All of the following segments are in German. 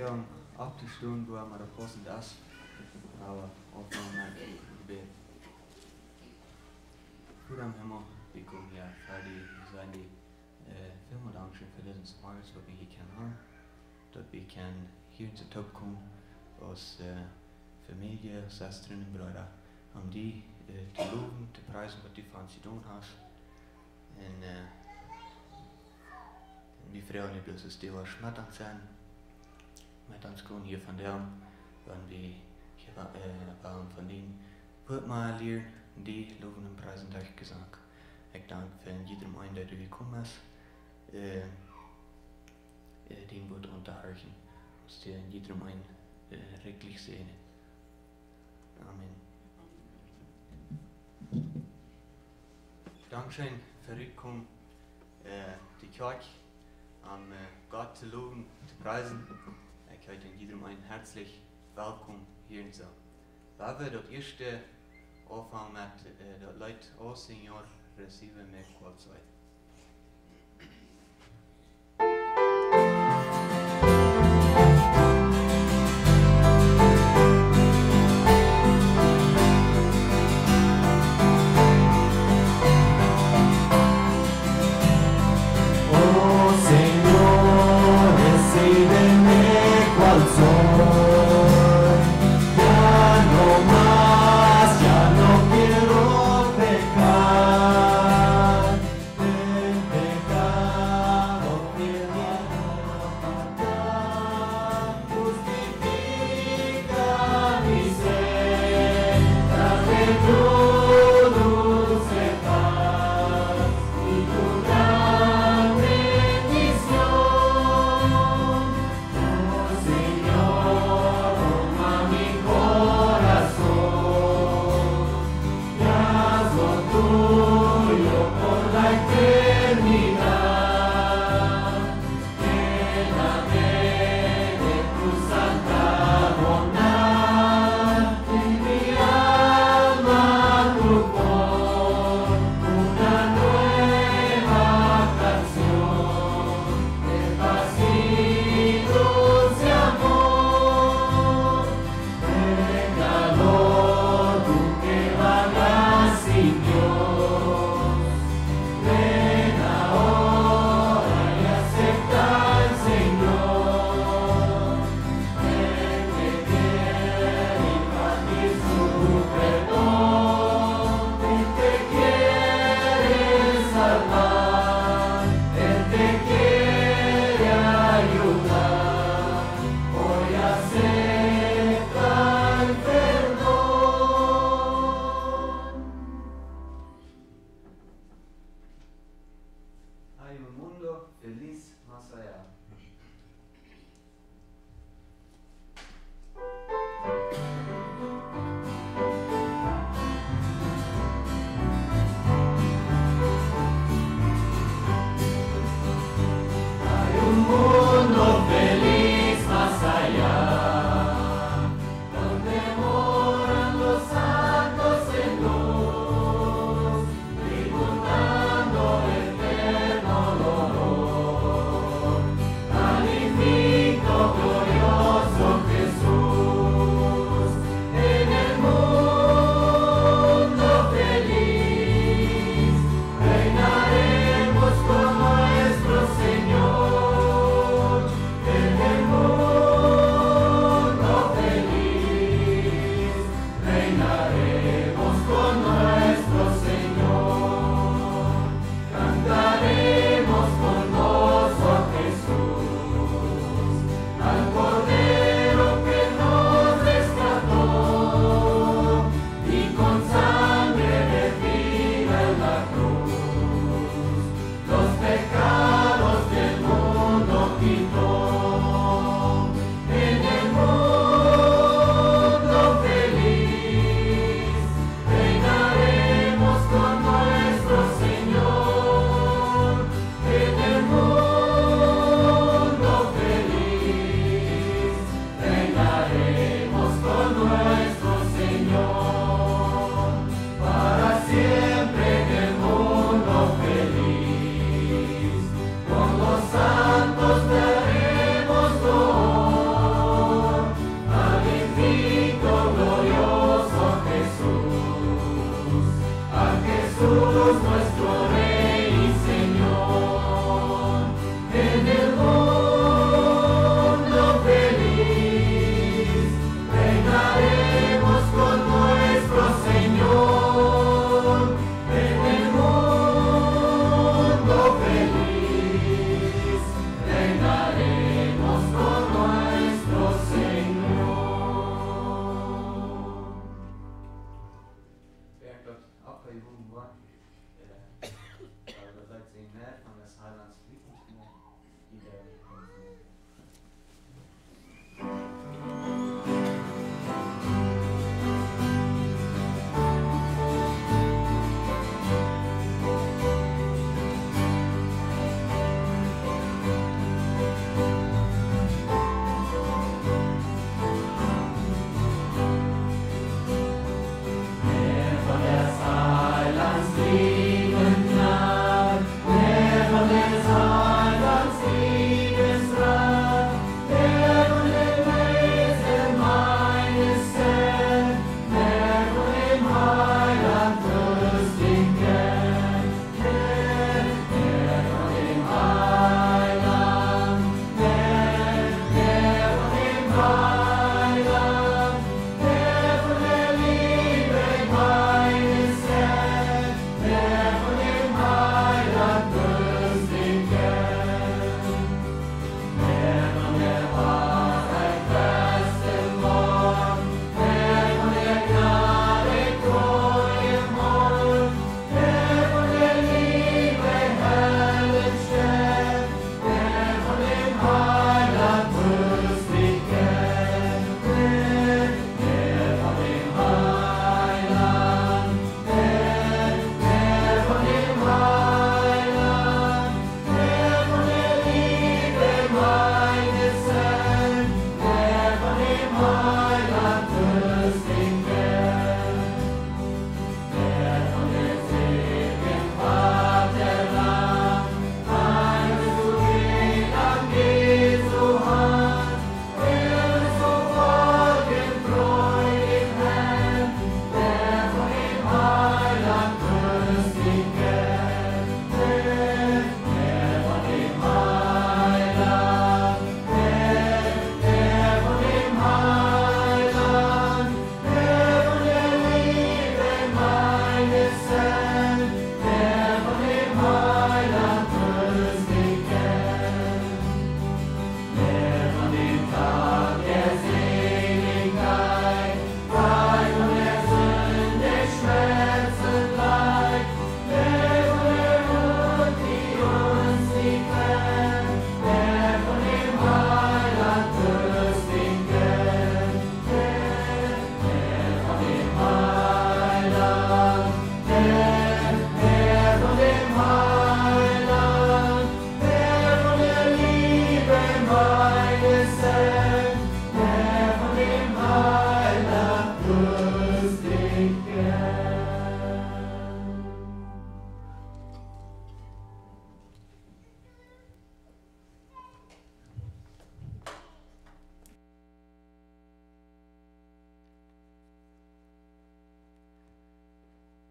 om afterstående, hvor man har fået das, aber auch noch mal Gebet. Gud am Himmel, vi kommer her færdige, så er det filmadagen for denne smart, så vi kan have, så vi kan her til toppen os familie, søstrene og brødre, om de til loven, til prisen, hvad de fandt i don har. Vi fredagen blev så stille og smattende sammen, med danskeren her von dem, wenn wir hier waren von denen, wird mal hier die loven und preisen dich gesagt. Ich danke für jedem einen, der du gekommen ist, den wird unterhalten, dass dir jedem einen rechtlich sehen. Amen. Dankeschön für Rückkommen, die Kirche, Gott zu loben, zu preisen. Ich heiße jedem einen herzlich willkommen hier in so. Weil wir das erste anfangen mit das Leid, oh Senor, recibe me qual soy. Santos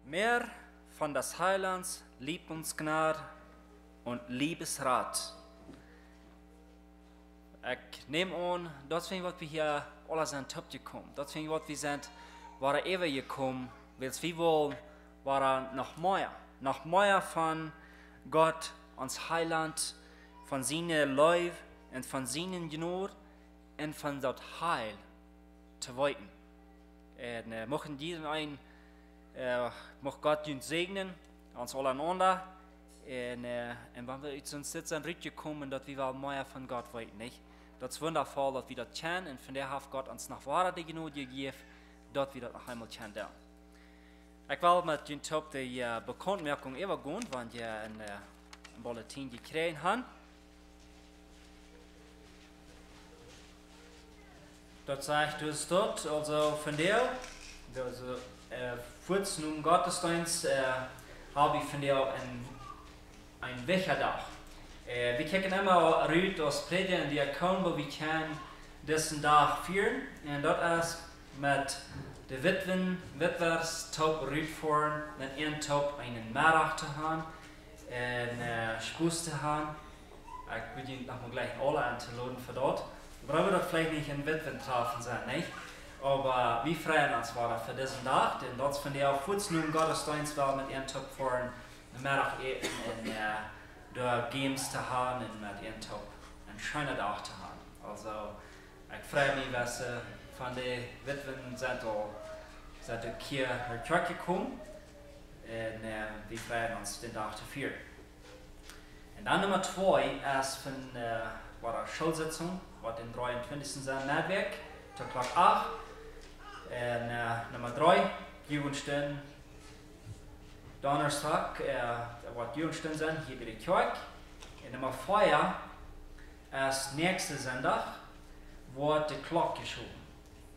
Mehr von des Heilands Liebensgnade und Liebesrat. Ich nehme an, dat is wat we hier alle zijn opgekomen. Dat is wat we zijn, waar even gekomen, wils we wil, waar nog meer van Gott, ons Heiland, van zijn Leib en van zijn Genade en van dat Heil te weten. En mochten die mag Gott uns segnen, uns alleinander. En wenn wir uns jetzt ein Ritt gekommen, dass wir mehr von Gott wollten, nicht? Das ist wundervoll, dass wir das kennen und von der hat Gott uns nach Wahrheit die Gnade gegeben, dass wir das noch einmal kennen. Ich will mit den Top die Bekanntmerkung übergehen, wenn ihr ein Bulletin gekriegt habt. Das sagt es dort, also von der, also kurz nun Gottesdienst, habe ich von der ein Wächerdach. Wir können immer rühren aus Predigen, die kommen, wo wir können diesen Tag führen. Und dort ist mit den Witwen, Witwers, Top rühren, mit ihrem Top einen Mehrach zu haben, einen Spuss zu haben. Ich würde noch mal gleich alle einzuladen für dort. Aber wir doch vielleicht nicht in Witwen-Treffen sein, nicht? Aber wir freuen uns für diesen Tag, denn dort von der kurz nun Gottesdienst war mit ihrem Top vorhin, Mittag in der Games zu haben und mit ihrem Top einen schönen Tag zu haben. Also, ich freue mich, dass von den Witwen sind der Kirche zurückgekommen und wir freuen uns, den Tag zu führen. Und dann Nummer 2 ist von der Schulsitzung, was den 23. sein Netzwerk, zur Klock 8. Und Nummer 3, Jugendstunden. Donnerstag, was Jugendstunden sind, hier bei der Kirche. Und Nummer 4 ist nächste Sonntag, wird die Glocke geschoben.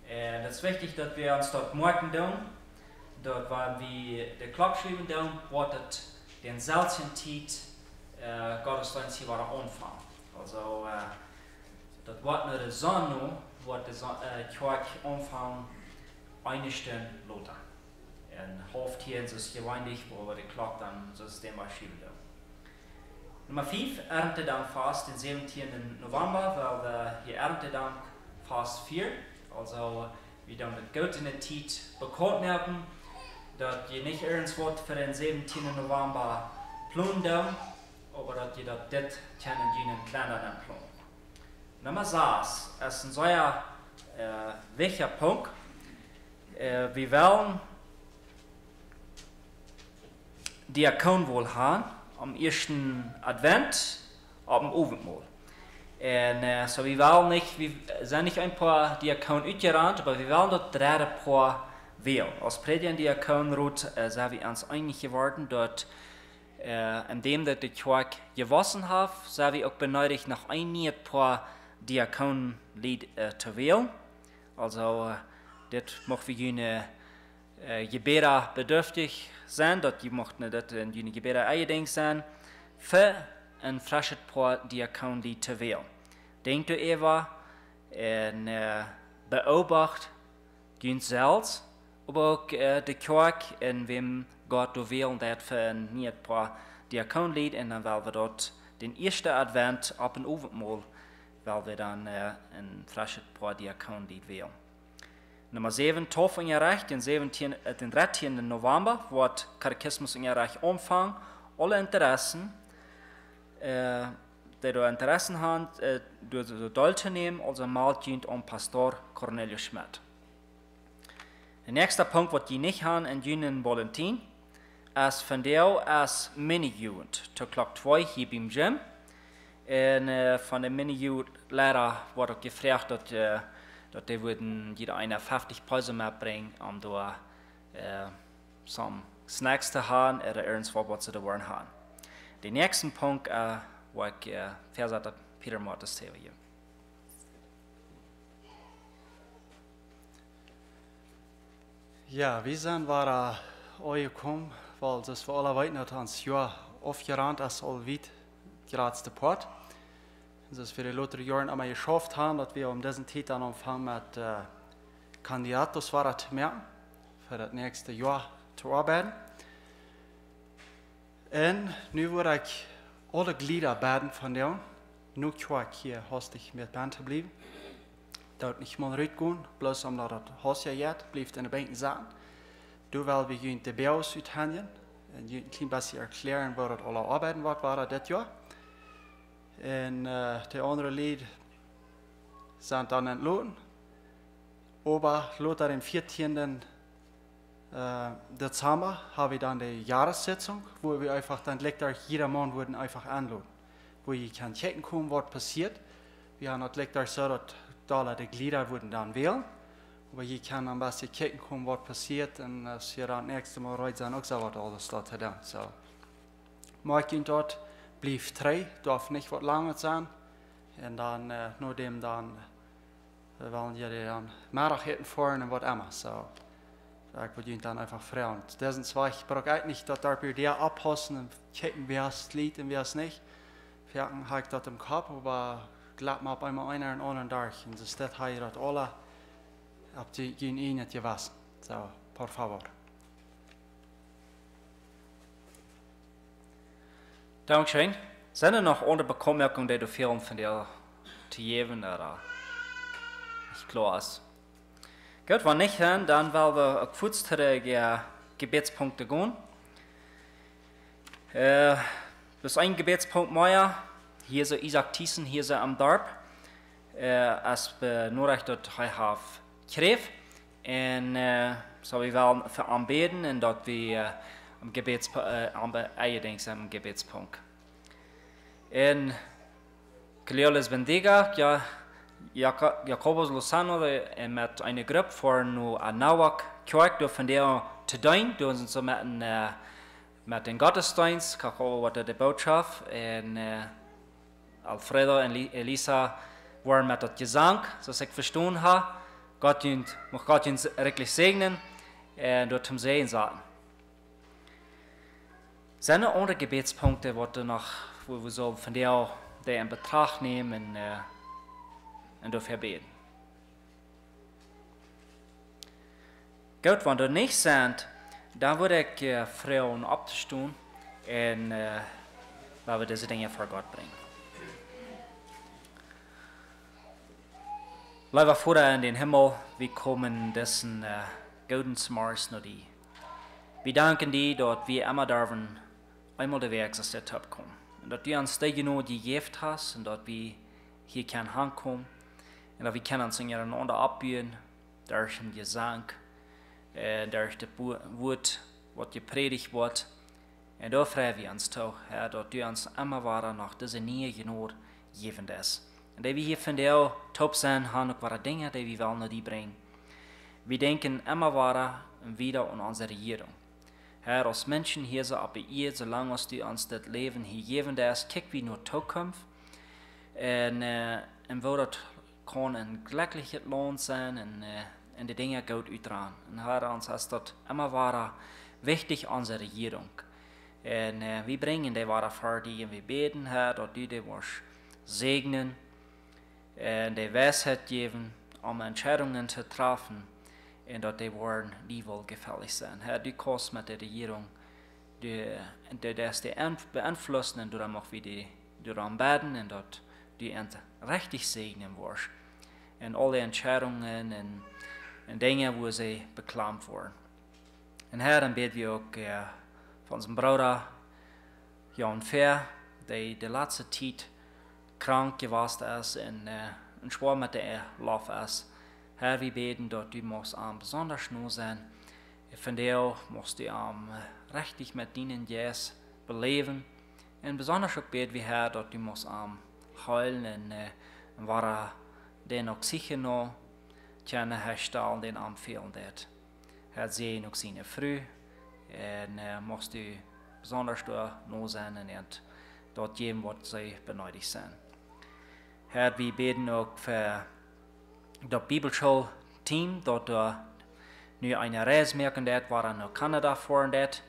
Und es ist wichtig, dass wir uns dort morgen tun. Dort werden wir die Glocke schreiben tun, wird den selben Zeit Gottesdienst hier anfangen. Also, das wird nur die Sonne, wird die Kirche anfangen, eine Stunde lauter. Und halb ist es gewöhnlich, wo wir die Glocke dann so System schieben. Nummer 5, Erntedankfast, den 17. November, weil wir hier Erntedankfast 4, also wir dann mit goldenen Zeit bekannt haben, dass ihr nicht irgendwas für den 17. November planen, aber dass ihr das in einen kleinen Plan. Nummer 6 ist ein sehr wichtiger Punkt. Wir wollen Diakon wohl haben am ersten Advent, am Abendmahl. Und so wir wollen nicht, wir sind nicht ein paar Diakon uitgerannt, aber wir wollen dort 3 paar wählen. Als Predigen-Diakon sind wir uns einig geworden, dort indem die Kirche gewassen hat, sind wir auch benötigt, noch ein paar Diakonlied zu wählen. Also, das möchten wir jene Gebete bedürftig sein, dass die möchten das in jene Gebete eingedenkt sein, für ein frisches paar Diakonlied zu wählen. Denkt ihr etwa, beobachtet uns selbst, aber auch die Kirche, in wem Gott wählen wird für ein paar Diakonlied, und dann werden wir dort den ersten Advent ab und Abendmahl, weil wir dann ein frisches paar Diakonlied wählen. Nummer 7, Tof in ihr Reich, den 13. November, wird Katechismus in ihr Reich umfangen. Alle Interessen, die du Interessen haben, du teilzunehmen, also mal dient um Pastor Cornelius Schmidt. Der nächste Punkt, was die nicht haben in jenen Bulletin, ist von der als Mini-Jugend. Zur Glock 2 hier beim Gym. Und von der Mini-Jugend leider wurde auch gefragt, dass die würden jeder eine 50 Pause mitbringen, um da some Snacks zu haben oder irgendwas, was sie da wollen haben. Der nächste Punkt, wo ich versagt Peter Martis Thema hier. Ja, wir sind war gekommen, weil das für alle weten dat ons ja aufgerannt als alwit gerade der Port. Das wir die letzten Jahre einmal geschafft haben, dass wir diesen Zeit dann anfangen mit Kandidaten zu merken, für das nächste Jahr zu arbeiten. Und nu würde ich alle Glieder beten von dir. Nu kann ich hier hastig mit Band zu bleiben. Dat niet mal uitgaan, bloos omdat het hasje jet, blijft in de bank zitten. Toen wil we jullie de beels uithangen en jullie een klein beetje erklären waar het alle arbeiden wat waren dit jaar. En de andere lied zijn dan in het loten. Aber later den 14. Dezember haben wir dann die Jahressitzung, wo wir einfach dann Lektor jeder Mann wurden einfach anladen, wo ihr kann checken kommen, was passiert. Wir haben das Lektor so, dass alle die Glieder wurden dann wählen, aber ihr kann am besten checken kommen, was passiert, und als ihr dann nächste Mal rein sein, auch so was alles dort hat. So, mag ihn dort blieb 3, darf nicht was lange sein, und dann nur dem dann wollen wir dann Mittag hätten fahren und was immer. So, ich würde ihn dann einfach fragen. Und das sind zwei, ich brauche eigentlich, dass wir der abpassen und checken, wer es liegt und wer es nicht. Fertig habe ich das im Kopf, aber glaub mal einmal einer und anderen durch. Und das steht hier, dass alle ab die ihn nicht gewaschen. So, por favor. Dankeschön. Sind er noch andere Bemerkungen, die du vielen von dir zu geben, oder? Ich glaube es. Gut, wenn nicht, dann werden wir kurz zu den Gebetspunkten gehen. Das ist ein Gebetspunkt mehr. Hier ist Isaac Thiessen, hier ist am Dorf. Als wir nur recht dort haben gekriegt. Und so wir werden für anbeten und dort wir am Gebetspunkt. Und Kelioles Bendiga, ja, Jakobus Lozano met eine Gruppe von Nauak Kirk, von der zu tun, wir sind so mit den Gottesdienst, Kakao wat de Botschaft, und Alfredo und Elisa waren mit dem Gesang, so ich verstanden habe. Gott uns wirklich segnen und dort zum Sehen sagen. Sind noch andere Gebetspunkte, wo wir so von der in Betracht nehmen und dafür beten. Gut, wenn du nicht sind, dann würde ich Frauen abzustehen und weil wir diese Dinge vor Gott bringen. Lieber Vater in den Himmel, wir kommen dessen guten Mars noch die. Wir danken dir, dass wir immer dürfen einmal der Weg aus der Top kommen. Und dass du uns die genau gegeben hast und dass wir hier können ankommen. Und dass wir können uns einander abbieten, durch den Gesang, durch das Wort, was gepredigt wird. Und da freuen wir uns doch, Herr, dass du uns immer weiter nach dieser Nähe genau geben hast. Und dass wir hier von dir top sind, haben auch Dinge, die wir wollen die bringen. Wir denken immer weiter und wieder an unsere Regierung. Herr, als Menschen hier so ab ihr, solange du uns das Leben hier geben hast, kicken wir nur Zukunft. Und wo das kann ein glückliches Lohn sein und die Dinge gut uitdran. Und Herr, uns ist das immer weiter wichtig, unsere Regierung. Und wir bringen die weiter vor dir und wir beten, Herr, dass du die segnen und die Weisheit geben, um Entscheidungen zu treffen. Und dass die Worte die wohlgefällig sind. Herr, du kannst mit der Regierung, die beeinflussen und du dann auch wieder daran beten und dass du richtig segnen wirst. Und alle Entscheidungen und Dinge, wo sie beklamt wurden. Und Herr, dann beten wir auch von unserem Bruder Jan Fair, der die letzte Zeit krank gewesen ist und schwer mit der Lauf ist. Herr, wir beten, dass du besonders nur sein. Von dir musst du richtig mit deinen Jes beleben. Und besonders auch beten wir, Herr, dass du heilen und war den auch sicher noch können herstellen, den fehlen wird. Herr, sehen auch seine Früh. Und musst du besonders nur sein und dort geben, was sie benötigt sind. Herr, wir beten auch für das Bibelschul-Team, dort nu eine Reis merken dat, waar naar Canada voor dat.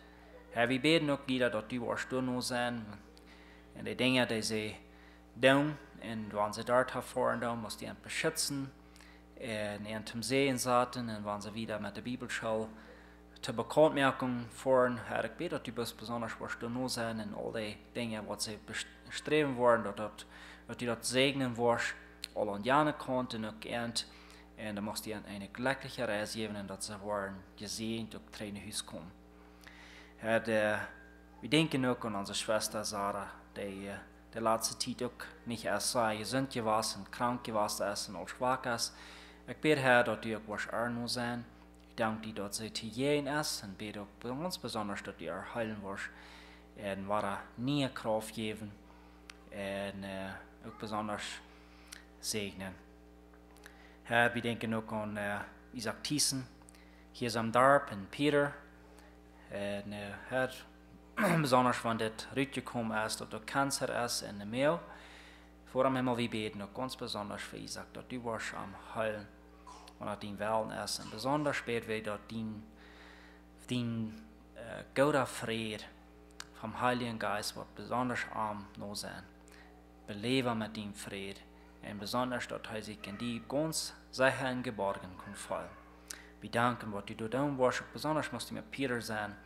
We beden ook jeder dat die was doen zijn. En die dingen die ze doen, en wanneer ze daar voor doen, moest die aan beschützen. En aan het zeen zaten, en wanneer ze weer met de Bibelschule te bekendmerken voeren, ik bid dat die besonders was doen zijn en al die dingen wat ze bestreven worden, dat die dat zegnen wordt, al aan jaren kant en ook eind. En dan moest die een glückliche Reis geven en dat ze worden gezegend ook terug naar huis komen. We denken ook aan onze Schwester Sarah, die de laatste tijd ook niet erst zo gezond was en krank was en al zwak is. Ik bid haar dat die ook was arno zijn. Ik dank die dat ze te jeen is en bid ook ganz besonders dat die er heilen wordt en waar nieuwe kracht geven en ook besonders zegnen. We denken ook aan Isaac Thiessen, hier is am Dorp en Peter. En besonders van dit uitgekomen is dat er cancer is in de mail. Voor hem helemaal wie beten, ook ganz besonders voor Isaac, dat die was am huilen, wanneer die wel is. En besonders beten wij dat die goede vrede vom Heiligen Geist wordt besonders am no zijn. Beleven met die vrede. En besonders dat hij zich in die ganz sicher en geborgen kan vallen. We danken wat u doet doen was, besonders moest hij met Peter zijn.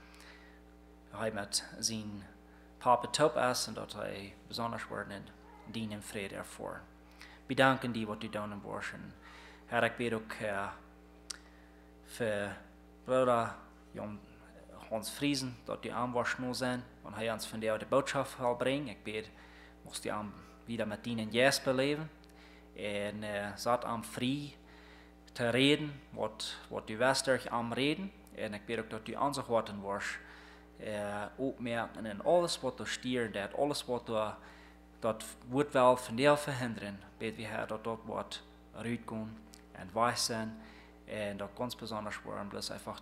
Hij met zijn papa top is en dat hij besonders wordt in dien en vrede ervoor. We danken die wat u doen was. En ik bid ook voor broeder Hans Friesen, dat u aanwas nu zijn, want hij ons van de Botschaft zal brengen. Ik bid, moest hij wieder met dien en juist beleven. En zat aan vrij te reden, wat u westerig aan reden. En ik bid ook dat u aanzag worden was, opmerken en alles wat er stiert, dat alles wat dat wordt wel van deel verhinderen. Bid we her dat wordt uitkomen en wijs zijn. En dat ganz besonders worden, dus einfach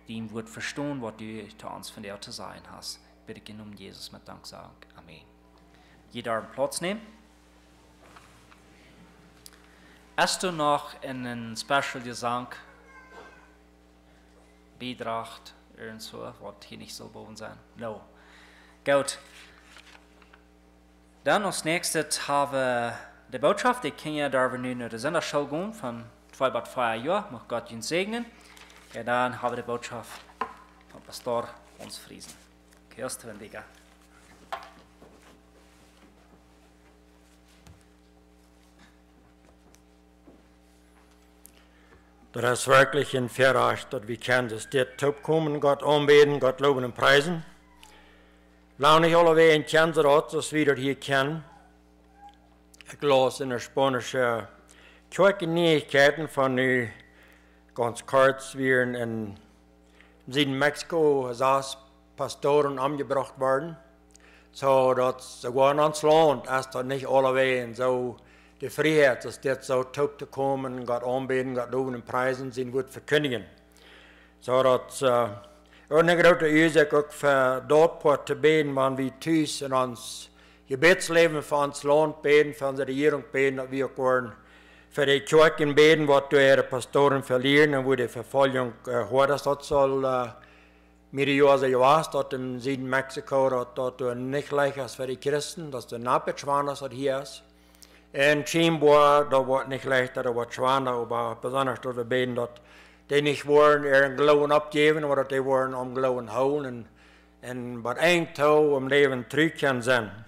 die wordt verstaan wat u te ons van deel te zijn has. Bid ik in naam Jezus met dankzag. Amen. Jeder een plaats nemen. Hast du noch einen special Gesang, Betracht, irgend so, was hier nicht so boven sein? No. Gut. Dann als nächstes haben wir die Botschaft. Die Kinder dürfen nun in der Sonderschule gehen von 2 bis 4 Jahren. Mag Gott ihn segnen. Und dann haben wir die Botschaft von Pastor Hans Friesen. Kirst, wenn Digga. Das ist wirklich ein Verrecht, dass wir kennen, dass der Top kommen, Gott anbeten, Gott loben und preisen. Lang nicht alle Wege kennen sie das, dass wir das hier kennen. Ich las in der spanischen Kirche Neuigkeiten von ganz kurz, wir in Süden Mexiko 6 Pastoren angebracht worden. So, dass sogar in uns Land ist das nicht alle Wege so die Freiheit, dass das so top zu kommen, Gott anbeten, Gott loben und preisen, sein Wort verkündigen. So, dass eine große Ursache auch für dort zu beten, wenn wir tüß in uns Gebetsleben für uns Land beten, für unsere Regierung beten, dass wir auch für die Kirchen beten, was die ihre Pastoren verlieren und wo die Verfolgung hört, dass das soll mediose gewesen, dass im Süden Mexiko das nicht leicht ist für die Christen, dass der Nachbarschwan ist, was hier ist. Und scheinbar, da wird nicht leichter, da wird schwanger, aber besonders, dass wir beten, dass die nicht wollen ihren Glauben abgeben, oder die wollen am Glauben holen und was ein Tau im Leben zurückkehren sein.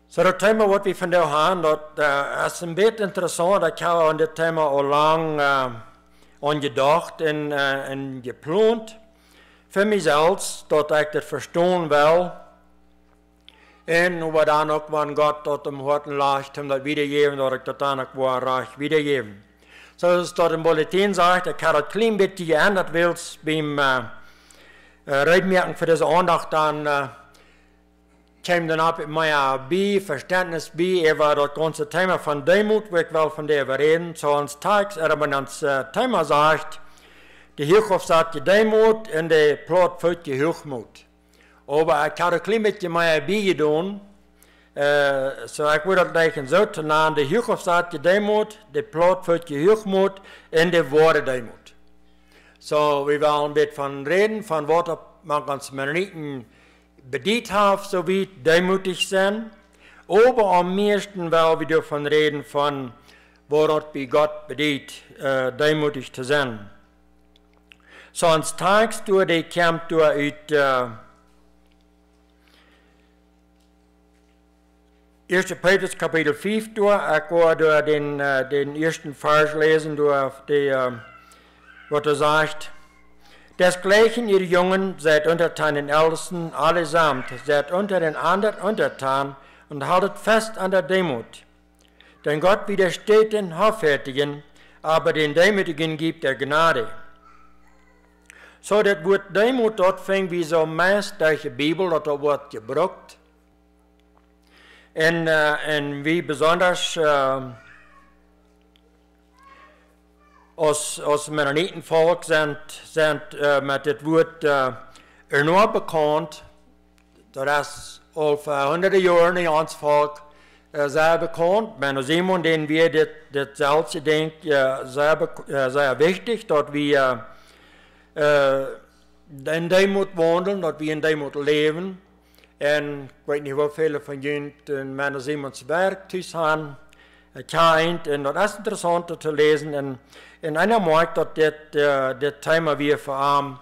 So, das Thema, was wir von da haben, das ist ein bisschen interessant, ich habe an das Thema auch lang angedacht und geplant für mich selbst, dass ich das verstehen will. Und wir dann auch, wenn Gott dort im Herzen leicht, das wiedergeben, dass ich das dann auch reich wiedergeben. So, dass dort im Bulletin sagt, ich habe das klein bisschen geändert, will beim Redmerken für diese Andacht dann, kam dann ab mit meiner Verständnis über das ganze Thema von Demut, wo ich will von der reden. So, ans Tags, aber ans Thema sagt, die hochaufsätzige Demut und die plattfüsssige Hochmut. Aber ich habe ein klein bisschen mehr getan, Så ik wil dat leggen zo te naam de hochaufsätzige Demut, de plattfüsssige Hochmut en de wahre Demut. So, we willen een beetje van reden, van wat man als Mennoniten bedient heeft, zo wie demutig zijn. Aber am meisten willen we davon reden, van wat het bij God bedient, demutig te zijn. So, ons tekst door die komt door uit 1. Petrus kapitel 5 door. Ik wil door den eersten vers lezen, door wat zegt. Desgleichen ihr Jungen seid untertan den Ältesten allesamt, seid unter den anderen untertan und haltet fest an der Demut. Denn Gott widersteht den Hoffärtigen, aber den Demütigen gibt er Gnade. So, das Wort Demut, dort fängt wie so meist durch die Bibel, das wird gebraucht. Und wie besonders als Mennonitenvolk sind mit dem Wort nur bekannt, das ist vor hunderten Jahren in ons Volk sehr bekannt. Men Simon, den wir das selbst denken, sehr wichtig, dass wir in Demut wandeln, dass wir in Demut leben. En ik weet niet hoe veel van jullie in mijn Simons werk thuis hebben gekend. En dat is interessant te lezen. En einer merkt dat dit thema weer voor hem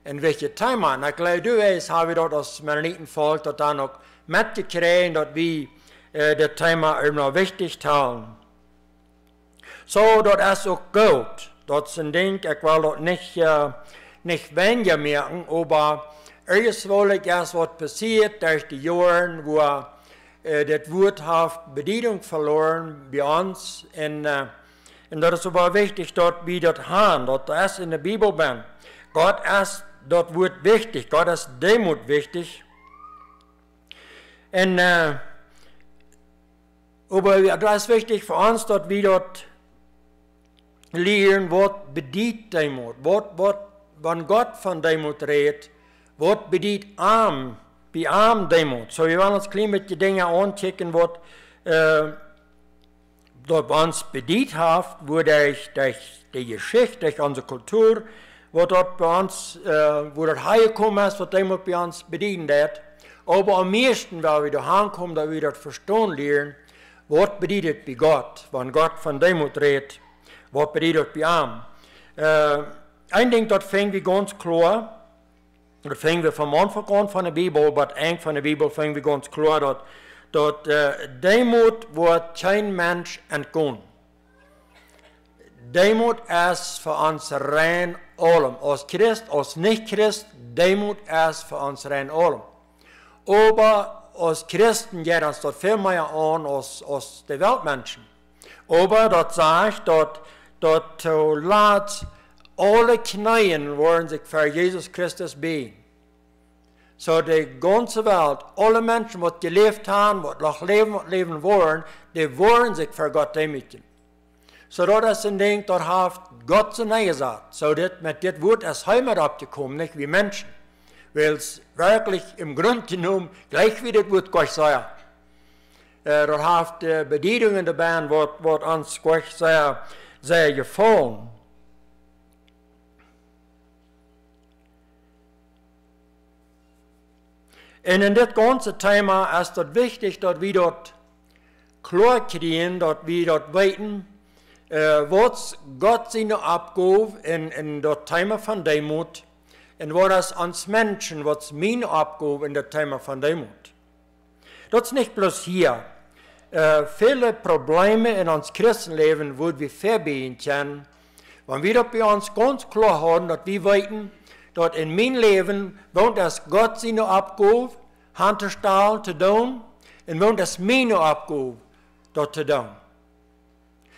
een wichtig thema. En ik geloof dus hebben we dat als Mennonitenvolk dat dan ook metgekregen, dat we dit thema er nog wichtig houden. Zo, dat is ook goed. Dat is een ding, ik wil dat niet weniger merken, maar erstens erst wat passiert durch die Jahre, wo das Wort hat Bedeutung verloren bei uns. Und das ist aber wichtig, dass wir das haben, dass das in der Bibel bin. Gott ist das Wort wichtig, Gott ist Demut wichtig. Und aber das ist wichtig für uns, dass wir dort lernen, was bedeutet Demut, wenn Gott von Demut redet. Was bedeutet arm, wie arm Demut? So, wir wollen uns klein mit den Dingen anchecken, was uns bedient hat, wo durch die Geschichte, durch unsere Kultur, wo dort bei uns, wo das hergekommen ist, was Demut bei uns bedient hat. Aber am meisten, weil wir da hinkommen, dass wir das verstehen lernen, was bedeutet bei Gott, wenn Gott von Demut redet, was bedeutet bei arm. Ein Ding, das fängt wie ganz klar. Dat vingen we van Anfang an van de Bibel, maar eind van de Bibel vingen we ganz klar dat Demut wordt geen mens entkomen. Demut is voor ons rein allem. Als Christ, als nicht-Christ, Demut is voor ons rein allem. Aber als Christen geht uns dat veel meer aan als de Weltmenschen. Aber dat zegt dat laat alle Knieën worden zich voor Jesus Christus bij. So de ganze Welt, alle Menschen, die geleefd hebben, die nog leven wollen, die worden zich voor God demütigen. So dat is een ding, dat heeft God zijn eigen gezegd. So met dit woord is hij met opgekomen, niet wie Menschen. Weil es wirklich im Grunde genommen gleich wie das Wort Gott sei. Dat heeft Bedeutung in der Band, wat ons Gott sehr gefallen. Und in das ganze Thema ist es wichtig, dass wir dort klar kriegen, dass wir dort wissen, was Gott seine Abgabe in das Thema von Demut und was uns Menschen, was meine Abgabe in das Thema von Demut. Das ist nicht bloß hier. Viele Probleme in uns Christenleben, wo wir verbinden können, wenn wir das bei uns ganz klar haben, dass wir wissen, dat in mijn leven woont als God zijn opgave, hand te staan te doen, en woont als mijn opgave dat te doen.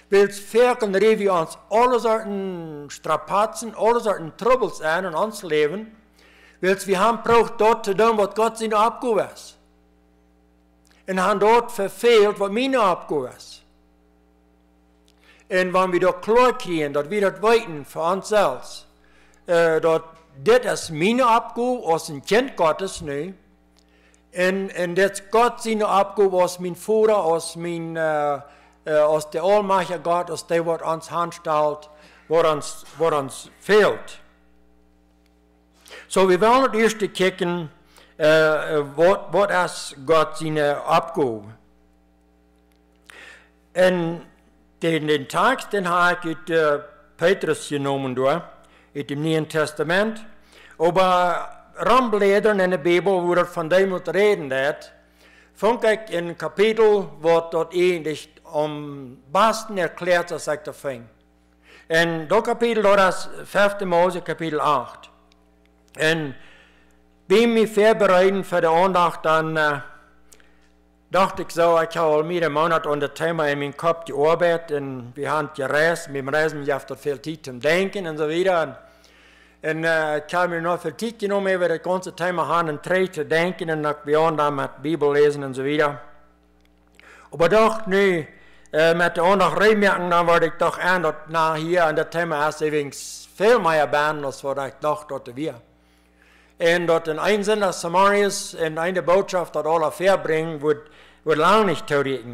Wils verken we ons alle soorten strapazen, alle soorten troubles aan in ons leven, wils we hebben braucht dat te doen wat God zijn opgave is. En hebben dat verveeld wat mijn opgave is. En wanneer we dat klaar krijgen, dat we dat weten voor onszelf, dat dit is mijn opgave als een kind Gottes nu. En dat Gott seine Abgabe aus mein Vater, aus der Allmächtige Gott, aus dem, was uns handstellt, was uns fehlt. So, wir wollen das erste kicken, was ist Gott seine Abgabe. En den Text, den habe ich uit Petrus genommen, aus dem Neuen Testament. Aber Rambledern in der Bibel, wo das von Demut reden wird, fand ich in Kapitel, wo dort eigentlich am besten erklärt, als ich da fing. En dat Kapitel, das ist 5. Mose, Kapitel 8. En beim mich vorbereiten für die Andacht, dann dachte ich so, ich habe mehrere Monate an das Thema in meinem Kopf gearbeitet und wir haben gereist, mit dem Reisen, ich habe dort viel Zeit zum Denken und so weiter. Und ich habe mir noch viel Zeit genommen, über das ganze Thema haben und drei zu denken und nach beyond mit Bibel lesen und so weiter. Aber doch, nu, mit der Andacht reinmerken, dann wurde ich doch an, dass nach hier an das Thema ist übrigens viel mehr bin, als was ich dachte, dass wir. Und dort in ein Sinn, dass Samarias in eine Botschaft, dass alle verbringen, wird lange nicht theoretisch.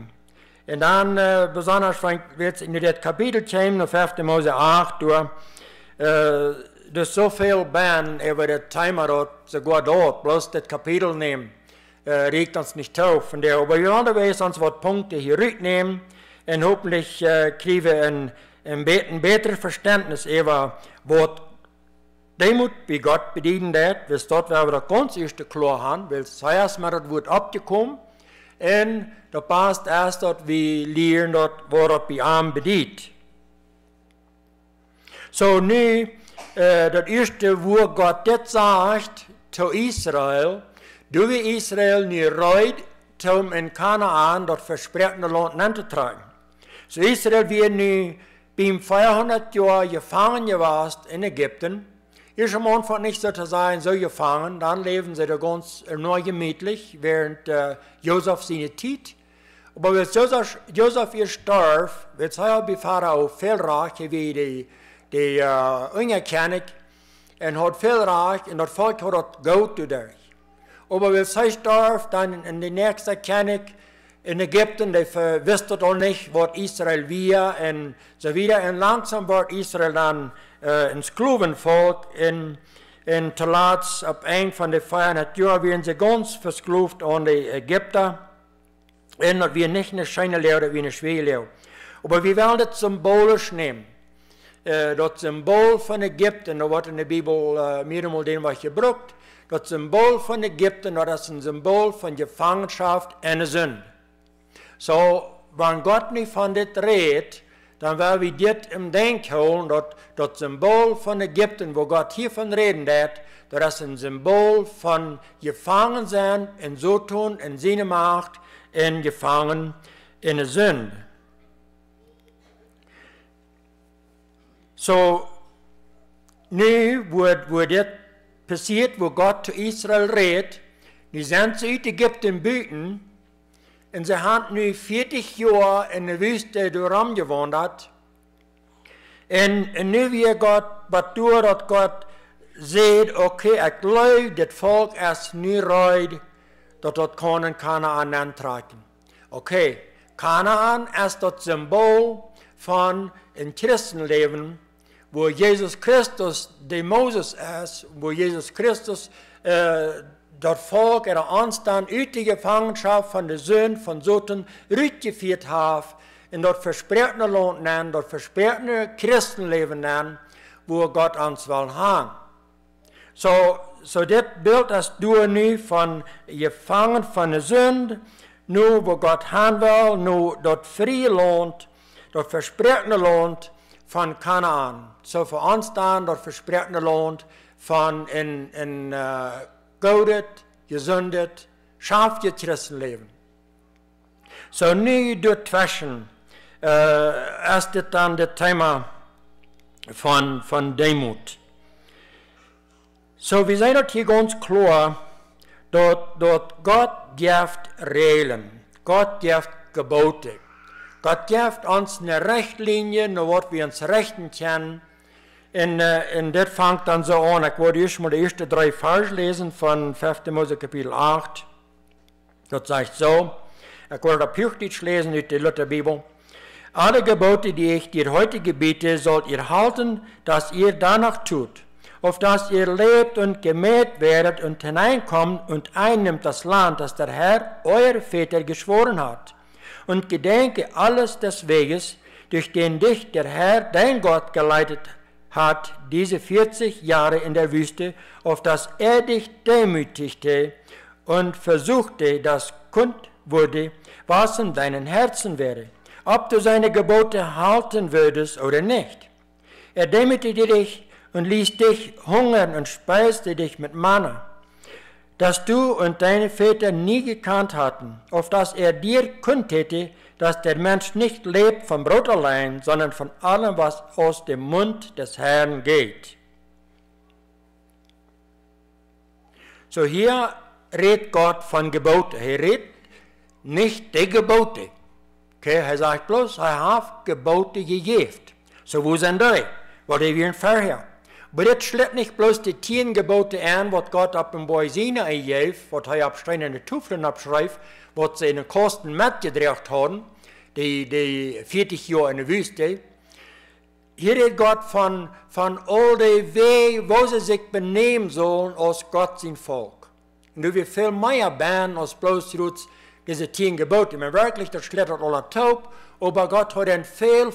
Und dann, besonders, wenn wir in das Kapitel kommen, 5. Mose 8, dus so viel ben über das Thema, dat sogar dort, bloß das Kapitel nehmen, regt uns nicht auf. Aber wir werden uns was Punkte hier rücknehmen und hoffentlich kriegen wir ein besseres Verständnis über, was Demut wie Gott bedienen wird, bis dort wir das ganz erste klar haben, weil zuerst mal das Wort abgekommen und da passt erst dort, wir lernen dort, wo das bei ihm bedient. So, nu, das erste, wo Gott das sagt zu Israel, du wie Israel nie reut, um in Kanaan das versprochene Land anzutragen. So Israel wird nu beim 400 Jahren gefangen gewesen in Ägypten. Ist am Anfang nicht so zu sein, so gefangen, dann leben sie da ganz neu gemütlich, während Josef seine Zeit. Aber wenn Josef ihr starb, wird er bei Pharao viel reich wie die Ungerkennig und hat viel reich und das Volk hat das Geld durch. Aber wenn sie starb, dann in der nächsten König in Ägypten, die wussten auch nicht, was Israel war und so wieder. Und langsam wird Israel dann ein Sklavenvolk und zuletzt ab ein von den 400 Jahren werden sie ganz versklavt an die Ägypter. Und das wird nicht eine schöne Lehre, das wird eine schwere Lehre. Aber wir werden das symbolisch nehmen. Das Symbol von Ägypten, das wird in der Bibel mehrmals den was gebraucht. Das Symbol von Ägypten, das ist ein Symbol von Gefangenschaft und Sünde. So, wenn Gott nicht von das redet, dann werden wir das im Denk holen, das Symbol von Ägypten, wo Gott hiervon reden wird, das ist ein Symbol von Gefangensein in Sodom, in seine Macht, in Gefangen in der Sünde. So, nu, wo das passiert, wo Gott zu Israel redet, die sind zu Ägypten büten, und sie haben nu 40 Jahre in der Wüste durchgewandert. Und nu wie Gott, dass Gott sieht, okay, ich glaube, das Volk ist nie reut, dass das Kanaan antragen. Okay, Kanaan ist das Symbol von ein Christenleben, wo Jesus Christus der Moses ist, wo Jesus Christus das Volk in der Anstand aus der Gefangenschaft von der Sünde, von Sodom, rückgeführt hat, in das versprochene Land nennen, das versprochene Christenleben nennen, wo Gott uns will haben. So das Bild ist du nu von gefangen von der Sünde, nur wo Gott haben will, nur das freie Land, das versprochene Land von Kanaan. So für uns dann das versprochene Land von goudet, gesündet, schafft ihr Christenleben. So nu dazwischen ist das dann das Thema von Demut. So wir sehen das hier ganz klar, dass Gott gibt Regeln, Gott gibt Gebote. Gott gibt uns eine Richtlinie, nach was wir uns richten können. Und das fängt dann so an. Ich wollte erst mal die ersten 3 Verse lesen von 5. Mose Kapitel 8. Das sagt so, ich will das Püchtig lesen aus der Lutherbibel. Alle Gebote, die ich dir heute gebiete, sollt ihr halten, dass ihr danach tut, auf dass ihr lebt und gemäht werdet und hineinkommt und einnimmt das Land, das der Herr, euer Väter, geschworen hat. Und gedenke alles des Weges, durch den dich der Herr, dein Gott, geleitet hat, diese 40 Jahre in der Wüste, auf dass er dich demütigte und versuchte, dass kund wurde, was in deinen Herzen wäre, ob du seine Gebote halten würdest oder nicht. Er demütigte dich und ließ dich hungern und speiste dich mit Manna, das du und deine Väter nie gekannt hatten, auf dass er dir kundtäte, dass der Mensch nicht lebt vom Brot allein, sondern von allem, was aus dem Mund des Herrn geht. So hier redet Gott von Geboten. Er redet nicht die Gebote. Okay, er sagt bloß, er hat Gebote gegeben. So wo sind die? Weil die werden vorher. Aber das schlägt nicht bloß die 10 Gebote an, was Gott ab dem Boi Sinai gegeben, was er ab steinerne Tufeln abschreibt, was sie in den Kosten mitgedreht haben, die 40 Jahre in der Wüste. Hier redet Gott von all den Wegen, wo sie sich benehmen sollen als Gott sein Volk. Und du wirst viel mehr bauen als bloß diese 10 Gebote. Men wirklich, das schlittert alle taub, aber Gott hat ihnen viel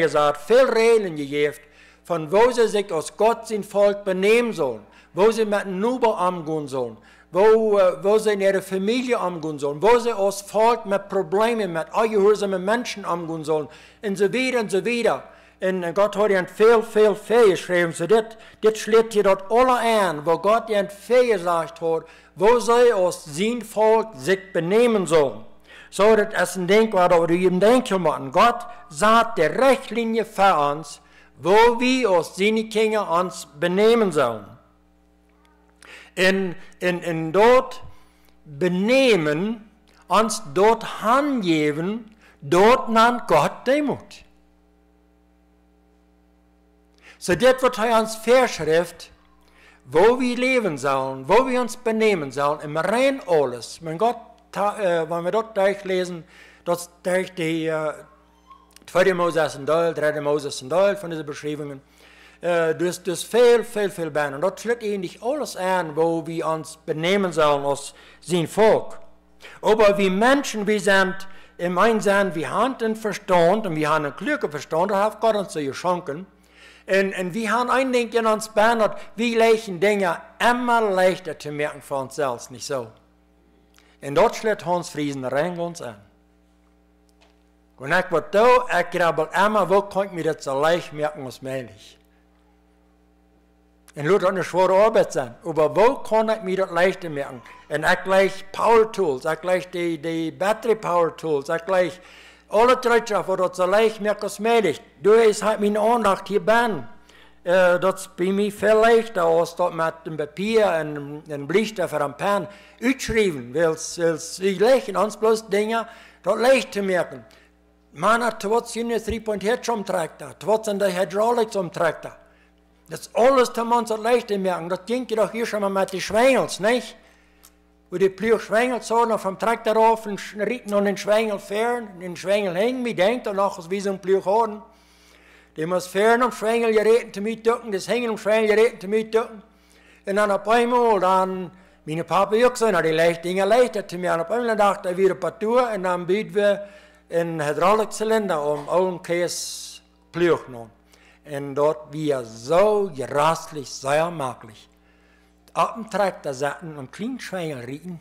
gesagt, viel Regeln gegeben, von wo sie sich als Gott sein Volk benehmen sollen, wo sie mit den Nuber umgehen sollen, wo sie in ihrer Familie umgehen sollen, wo sie als Volk mit Problemen, mit ungehorsamen Menschen umgehen sollen, und so weiter und so weiter. Und Gott hat ihnen viel geschrieben, so das schlägt hier dort alle an, wo Gott ihnen viel gesagt hat, wo sie als sein Volk sich benehmen sollen. So, das ist ein Ding, was wir eben denken müssen. Gott sagt die Richtlinie für uns, wo wir als seine Kinder uns benehmen sollen. In dort benehmen, uns dort hingeben, dort nennt Gott Demut. So das wird er uns verschrift, wo wir leben sollen, wo wir uns benehmen sollen, im rein alles. Wenn wir dort durchlesen, das durch die 2. Moses und 3. Moses und von diesen Beschreibungen, das viel mehr. Und dort schlägt eigentlich alles an, wo wir uns benehmen sollen als sein Volk. Aber wir Menschen, wir sind im Einsehen, wir haben den Verstand und wir haben einen klugen Verstand, das hat Gott uns so geschenkt. Und wir haben ein Ding in uns behandelt, wir leichen Dinge immer leichter zu merken für uns selbst, nicht so. Und dort schlägt Hans Friesen rein uns an. Und ich war da, ich grabbel immer, wo kann ich mir das so leicht merken als möglich? Und das hat eine schwere Arbeit sein, aber wo kann ich mir das leichter merken? Und ich gleich Power Tools, ich gleich die Battery Power Tools, ich gleich alle Treibstoff, wo das so leicht merkt als möglich. Du hast halt meine Andacht hier bin. Das ist bei mir viel leichter, als das mit dem Papier und einem Bleistift am Pen ausschreiben, weil es leicht und uns bloß Dinge, das leicht zu merken. Man hat was in der 3-Point-Hitch umträgt, was in der Hydraulics umträgt. Das ist alles, das man so leicht zu merken. Das ging doch hier schon mal mit den Schwengels, nicht? Wo die Plüch Schwengel so noch vom Traktor auf und ritten und den Schwengel fahren, den Schwengel hängen, wie denkt und nachher wie so ein Plüch haben. Die muss fahren und Schwengel geräten zu mitdrücken, das Hängen und Schwengel geräten zu mitdrücken. Und dann auf einmal, dann, meine Papa auch so, die leicht Dinge leichter zu mir. Und auf einmal dachte ich wieder Partur und dann bieten wir einen Hydraulikzylinder um allen Käse Plüch noch. Und dort wir so gerastlich, sehr maglich. Auf dem Traktor saßen und kleinen Schwengel rieten,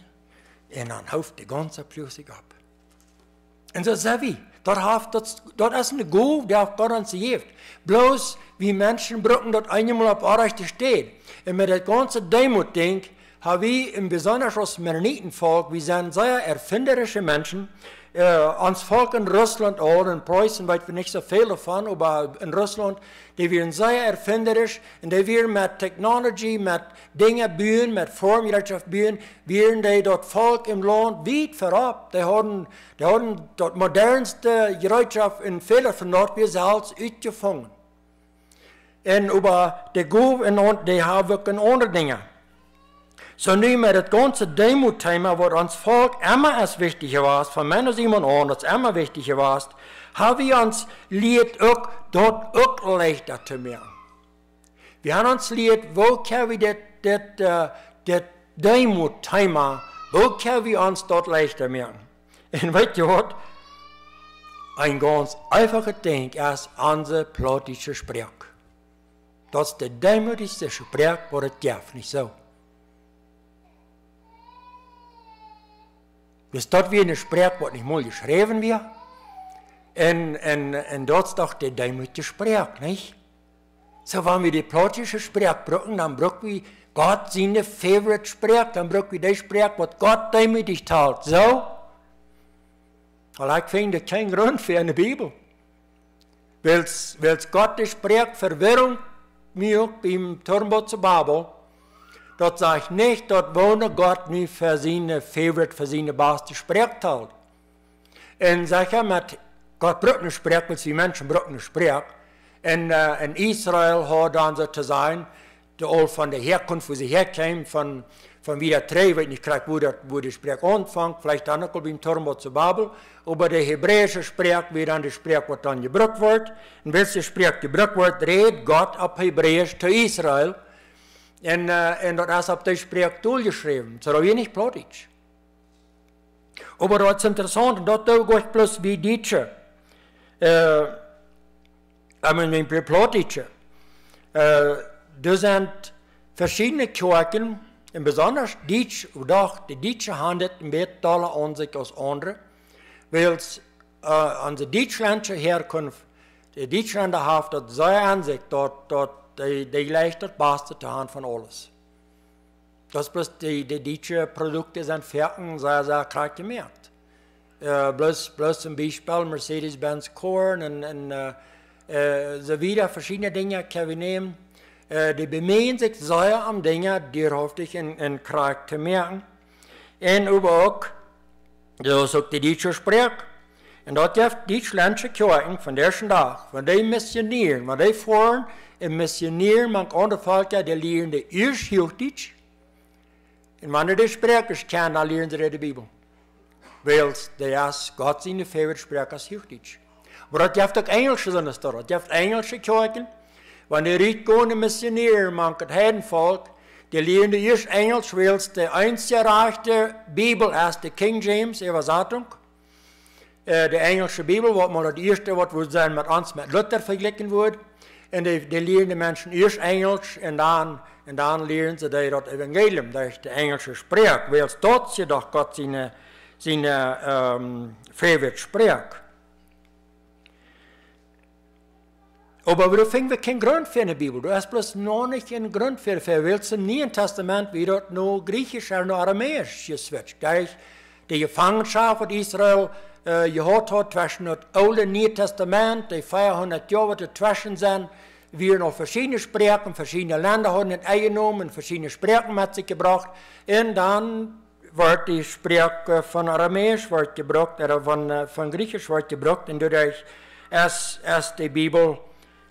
und dann hauft die ganze Plüssig ab. Und so sag ich, dort ist eine Gabe, die auch Gott uns gibt. Bloß, wie Menschen brauchen dort einmal auf Anrechte stehen. Und mit der ganzen Demut-Ding haben wir im besonders als Mennonitenvolk, wir sind sehr erfinderische Menschen, ans Volk in Russland auch, in Preußen weiß wir nicht so viel davon, aber in Russland, die werden sehr erfinderisch und die werden mit Technologie, mit Dingen bühen, mit Formwirtschaft bühen, werden die dort Volk im Land weit vorab. Die haben dort modernste Gerätschaft in vielen von dort wie selbst ausgefangen. Und über die Gove und die haben wirklich andere Dinge. So nu met het ganze Demut-Thema, wat ons Volk immer als wichtiger was, von Männern Simon an, das immer wichtiger was, haben wir uns leert auch dort auch leichter zu machen. Wir haben uns leert, wo können wir das Demut-Thema, wo können wir uns dort leichter machen? Und weißt du was? Ein ganz einfaches Ding ist unser plattischer Sprach. Das ist der demutigste Sprach, was es gibt, nicht so? Das dort wie eine Sprach, was nicht mal geschrieben wird. Und das ist doch der demutige Sprach, nicht? So, wenn wir die plattische Sprach brauchen, dann brauchen wir Gott seine Favorite Sprach, dann brauchen wir die Sprach, was Gott demutig teilt. So? Weil ich finde keinen Grund für eine Bibel. Weil Gott die Sprach Verwirrung mir auch beim Turmbot zu Babel, dort sage ich nicht, dort wohne Gott nicht für seine Favorite, für seine beste Sprach teilt. Und sag ich mit Gott braucht eine Sprach, weil die Menschen brauchen eine Sprach. Und in Israel hat dann so zu sein, von der Herkunft, wo sie herkämen, von wieder drei, weil ich nicht kriege, wo die Sprach anfängt, vielleicht dann auch beim Turmbot zu Babel, aber die hebräische Sprach wird dann die Sprach, was dann gebraucht wird. Und wenn die Sprach gebraucht wird, redet Gott auf Hebräisch zu Israel. Und das ist auf die Sprach durchgeschrieben. So, da wird nicht Plattdeutsch. Aber das ist interessant, und dort gehe ich bloß wie Deutsche. Wie Plattdeutsche. Da sind verschiedene Kirchen, und besonders Deutsch, doch die Deutsche handelt ein bisschen toller an sich als andere, weil unsere deutschländische Herkunft, die Deutschländer haben das so an sich, die leicht das Beste zu haben von alles. Das bloß die deutschen Produkte sind fertig, sehr, sehr krank gemerkt. Bloß zum Beispiel Mercedes-Benz Korn und so wieder verschiedene Dinge können wir nehmen. Die bemühen sich sehr am Dinge, die hoffentlich in Krieg zu merken. Und aber auch, das ist die deutsche Sprache. Und dort gibt die deutschländische Kirchen von der ersten Tag, von den Missionieren, wenn die fahren, und missionieren, manche andere Völker, die lernen die erst Hochdeutsch. Und wenn die Sprache kennen, dann lernen sie die Bibel. Weil das ist Gott seine Favorite Sprache als Hochdeutsch. Aber das gibt auch Englische, so das dort. Das gibt englische Kirchen. Wenn die reitgehenden Missionäre, manche Heidenvolk, die lernen erst Englisch, weil es die einzige rechte Bibel ist, die King James Übersetzung. Die englische Bibel, was mal das erste, was wohl sein mit uns, mit Luther verglichen wird. Und die lernen die Menschen erst Englisch und dann lernen sie das Evangelium, das ist die englische Sprache, weil es dort jedoch Gott seine Favorite Sprache. Aber du findest keinen Grund für eine Bibel. Du hast bloß noch nicht einen Grund für. Weil im Neuen Testament wird nur Griechisch und nur Aramäisch geswitcht. Die Gefangenschaft, die Israel gehabt hat zwischen dem Alten und Neuen Testament, die 400 Jahre dazwischen sind, wir noch verschiedene Sprachen, verschiedene Länder haben eingenommen, verschiedene Sprachen mit sich gebracht. Und dann wird die Sprache von Aramäisch gebraucht, oder von Griechisch gebraucht. Und dadurch ist die Bibel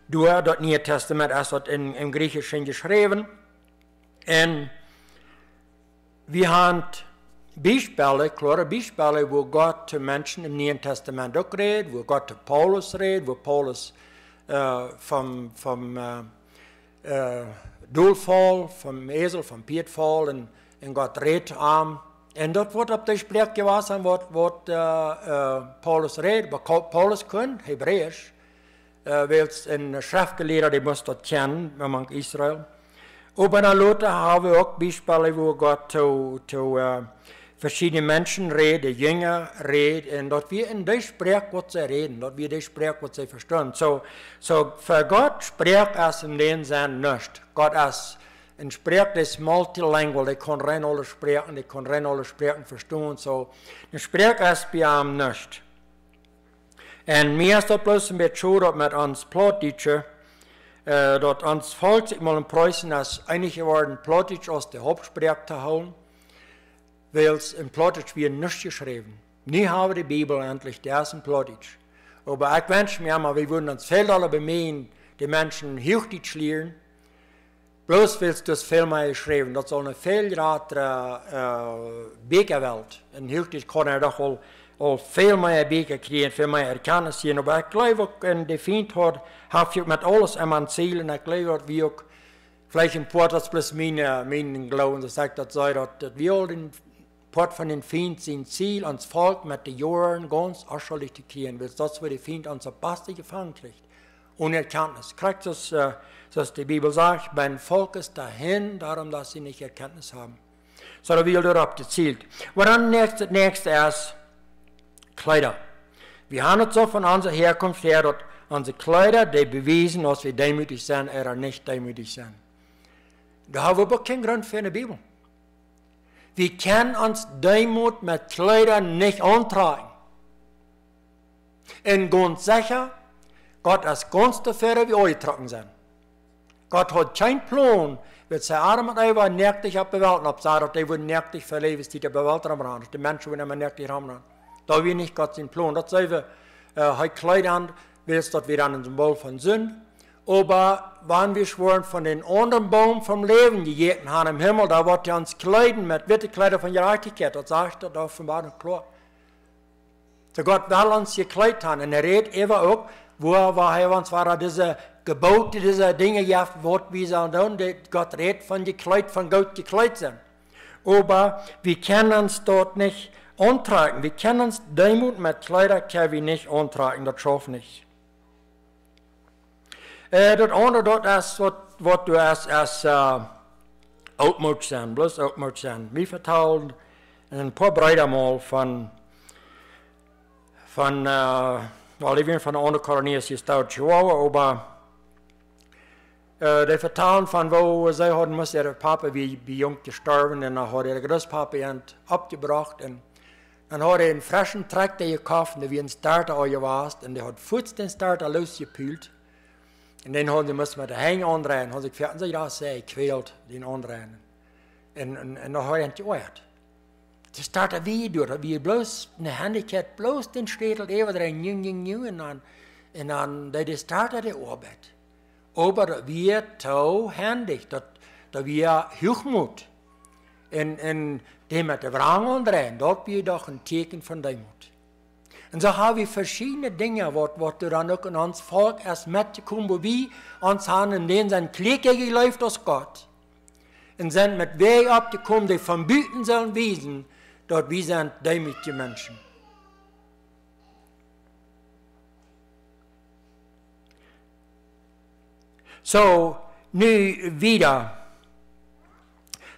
durch das Neue Testament ist das im Griechischen geschrieben. Und wir haben Beispiele, klare Beispiele, wo Gott zu Menschen im Neuen Testament auch redet, wo Gott zu Paulus redet, wo Paulus vom Doelfall, vom Esel, vom Pietfall und Gott redet und dort wird auf der Sprache gewesen, was Paulus redet, aber Paulus kann Hebräisch. Weil ein Schriftgelehrter, die muss das kennen, wenn man Israel. Aber dann Luther haben wir auch Beispiele, wo Gott zu verschiedenen Menschen redet, Jünger redet, und dort wir in der Sprache, was sie reden, dort wir die Sprache, was sie verstehen. So für Gott Sprache ist in dem Sinn nicht. Gott ist ein Sprache, das ist multilingual, die kann rein alle Sprachen verstehen. So eine Sprache ist bei ihm nicht. Und mir ist das bloß ein bisschen schade mit uns Plattdeutschen, dass uns Volk sich mal in Preußen als einige geworden, Plattdeutsch aus der Hauptsprache zu holen, weil es in Plattdeutsch wird nichts geschrieben. Nie haben wir die Bibel endlich, der ist in Plattdeutsch. Aber ich wünsche mir immer, wir würden uns viel alle bemühen, die Menschen Hochdeutsch lernen, bloß willst du es viel mehr geschrieben. Dat zal een veel grotere bekerwelt. En heel kan er toch al veel meer beker krijgen, veel meer erkennis zien. Maar ik geloof ook, en de vriend heeft je met alles in mijn ziel. En ik geloof dat we ook, vielleicht een poort, dat is plus mijn geloof, dat zegt dat zij dat we al den poort van den vriend zijn ziel, ons volk met de jaren ganz afschuldig te krijgen. Dus dat is waar de vriend onze beste gevangen krijgt. Ohne Erkenntnis. Krijgt das, zoals de Bibel zegt, mijn volk is dahin, daarom dat ze niet Erkenntnis hebben. So, dat wil erop gezielt. Maar dan het nächste is Kleider. We hebben het zo van onze herkomst her, dat onze Kleider, die bewijzen, als we demütig zijn, er niet demütig zijn. Daar hebben we ook geen grond voor in de Bibel. We kunnen ons Demut met Kleider niet aantragen. En ganz sicher, Gott ist ganz dafür, wie eingetragen sind. Gott hat keinen Plan, wird sein Adam und Eva nervig auf der Welt absagen, dass die würden nervig für Lebenszeit auf der Welt haben. Die Menschen würden immer nervig haben. Da wir nicht Gott sein Plan. Das sei wir, Kleid an, willst, dass wir dann ein Symbol von Sünde. Aber wenn wir schwören von den anderen Baum vom Leben gegeben haben im Himmel, da wird er uns kleiden mit witte Kleider von Gerechtigkeit. Das sagt er da offenbar und klar. So Gott will uns gekleidet haben. Und er redet eben auch, wo er uns war, diese Gebote, diese Dinge, ja, was wir sollen tun, Gott redet von gekleidet, von Gott gekleidet sind. Aber wir können uns dort nicht antragen. Wir können uns Demut mit Kleider können wir nicht antragen, das schafft nicht. Dat andere, dat is wat du als Hochmut zijn, bloß Hochmut zijn. Wir vertellen een paar Brüder mal von die werden von der anderen Kolonie ist jetzt dort Chihuahua, aber die vertellen von wo sie hatten, muss der Papa wie jung gestorben, und dann hat der Großpapa abgebracht, und dann hat er einen frischen Traktor gekauft, der wie ein Starter angewasst, und der hat kurz den Starter losgepült. Und dann haben sie müssen mit der Hänge andrehen, haben sie gefährdet, sich das sehr quält, den andrehen. Und dann hat er gehört. Das startet wie durch, wie bloß eine Handicap, bloß den Städtel, der drin, und dann, das startet die Arbeit. Aber das wird so händig, das wird Hochmut. Und dem mit der Wrang andrehen, dort wird doch ein Zeichen von Demut. Und so haben wir verschiedene Dinge, was du dann auch in uns Volk erst mitgekommen, wo wir uns haben, in denen sein Klicker geläuft aus Gott. Und sind mit Wege abgekommen, die vom Büten sollen wiesen, dort wir sind demütige Menschen. So, nu wieder.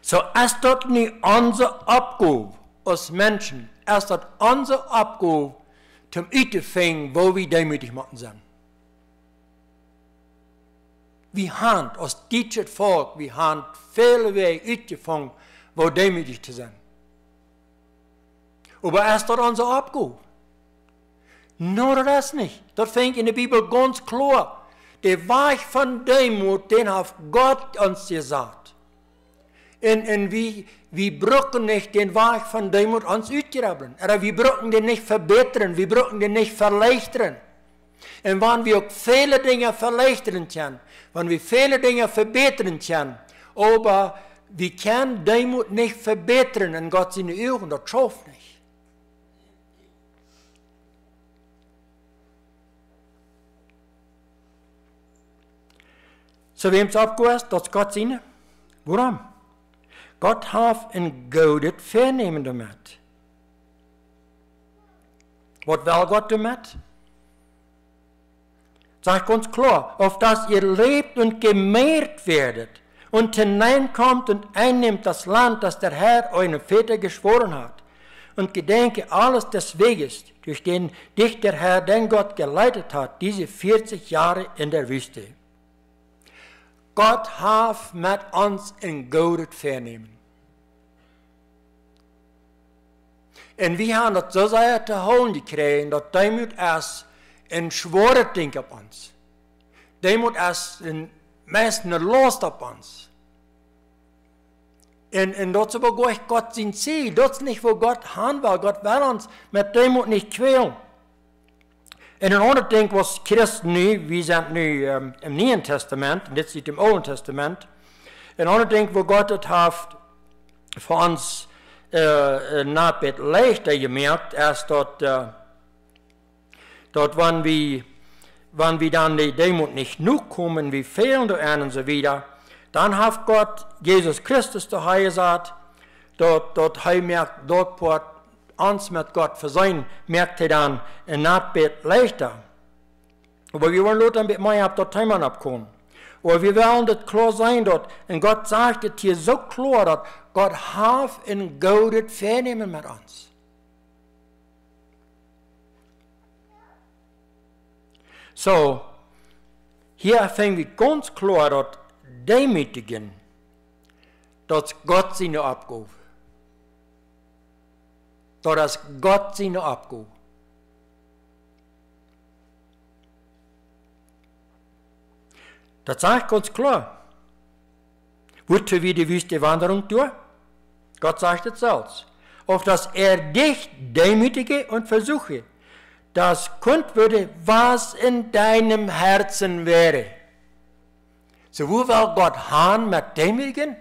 So, ist das nicht unsere Abgabe als Menschen, ist das unsere Abgabe, zum Uitfingen, wo wir demütig machen sind. Wir haben als deutsches Volk, wir haben viele Wege uitgefangen, wo demütig zu sein. Aber ist das unsere Abgabe? Nur das nicht. Das fängt in der Bibel ganz klar. Der Weg von Demut, den hat Gott uns gesagt. Und wir brauchen nicht den Weg von Demut uns ausgraben. Aber wir brauchen den nicht verbessern, wir brauchen den nicht verleichtern. Und wenn wir auch viele Dinge verleichtern können, wenn wir viele Dinge verbessern können, aber wir können Demut nicht verbessern in Gott seine Augen, das schafft nicht. So, wem es abgehört, das ist Gott seine. Warum? Gott hat ein gutes Vernehmen damit. Was will Gott damit? Sagt ganz klar, auf dass ihr lebt und gemehrt werdet und hineinkommt und einnimmt das Land, das der Herr euren Väter geschworen hat, und gedenke alles des Weges, durch den dich der Herr, den Gott geleitet hat, diese 40 Jahre in der Wüste. Gott hat mit uns ein gutes Vernehmen. Und wir haben das so sehr zu holen gekriegt, dass Demut ist ein schweres Ding auf uns. Demut ist meistens eine Last auf uns. Und das ist aber Gott sein Ziel. Das ist nicht, wo Gott haben will. Gott will uns mit Demut nicht quälen. Und ein anderes Ding, was Christen nu, wir sind nu im Neuen Testament, und jetzt im Alten Testament, Een ander ding wo Gott het heeft voor ons na het leichter gemerkt, is dat wanneer wir dann die Demut nicht genug kommen, wir fehlen da und so wieder, dann hat Gott Jesus Christus daher gesagt, dort er merkt, dort wo uns mit Gott versöhnen, merkt er dann ein Nachtbett leichter. Aber wir wollen dort ein bisschen mehr ab dort Thema abkommen. Aber wir wollen das klar sein dort. Und Gott sagt es hier so klar, dass Gott hat ein gutes Vernehmen mit uns. So, hier fängt wir ganz klar, dass Demütigen, dass Gott seine Abgabe. Das ist Gott seine Abgabe. Das sagt ganz klar. Wozu wir die wüste Wanderung tun? Gott sagt es selbst. Auf dass dich demütige und versuche, das kund würde, was in deinem Herzen wäre. So wo will Gott haben mit Demütigen?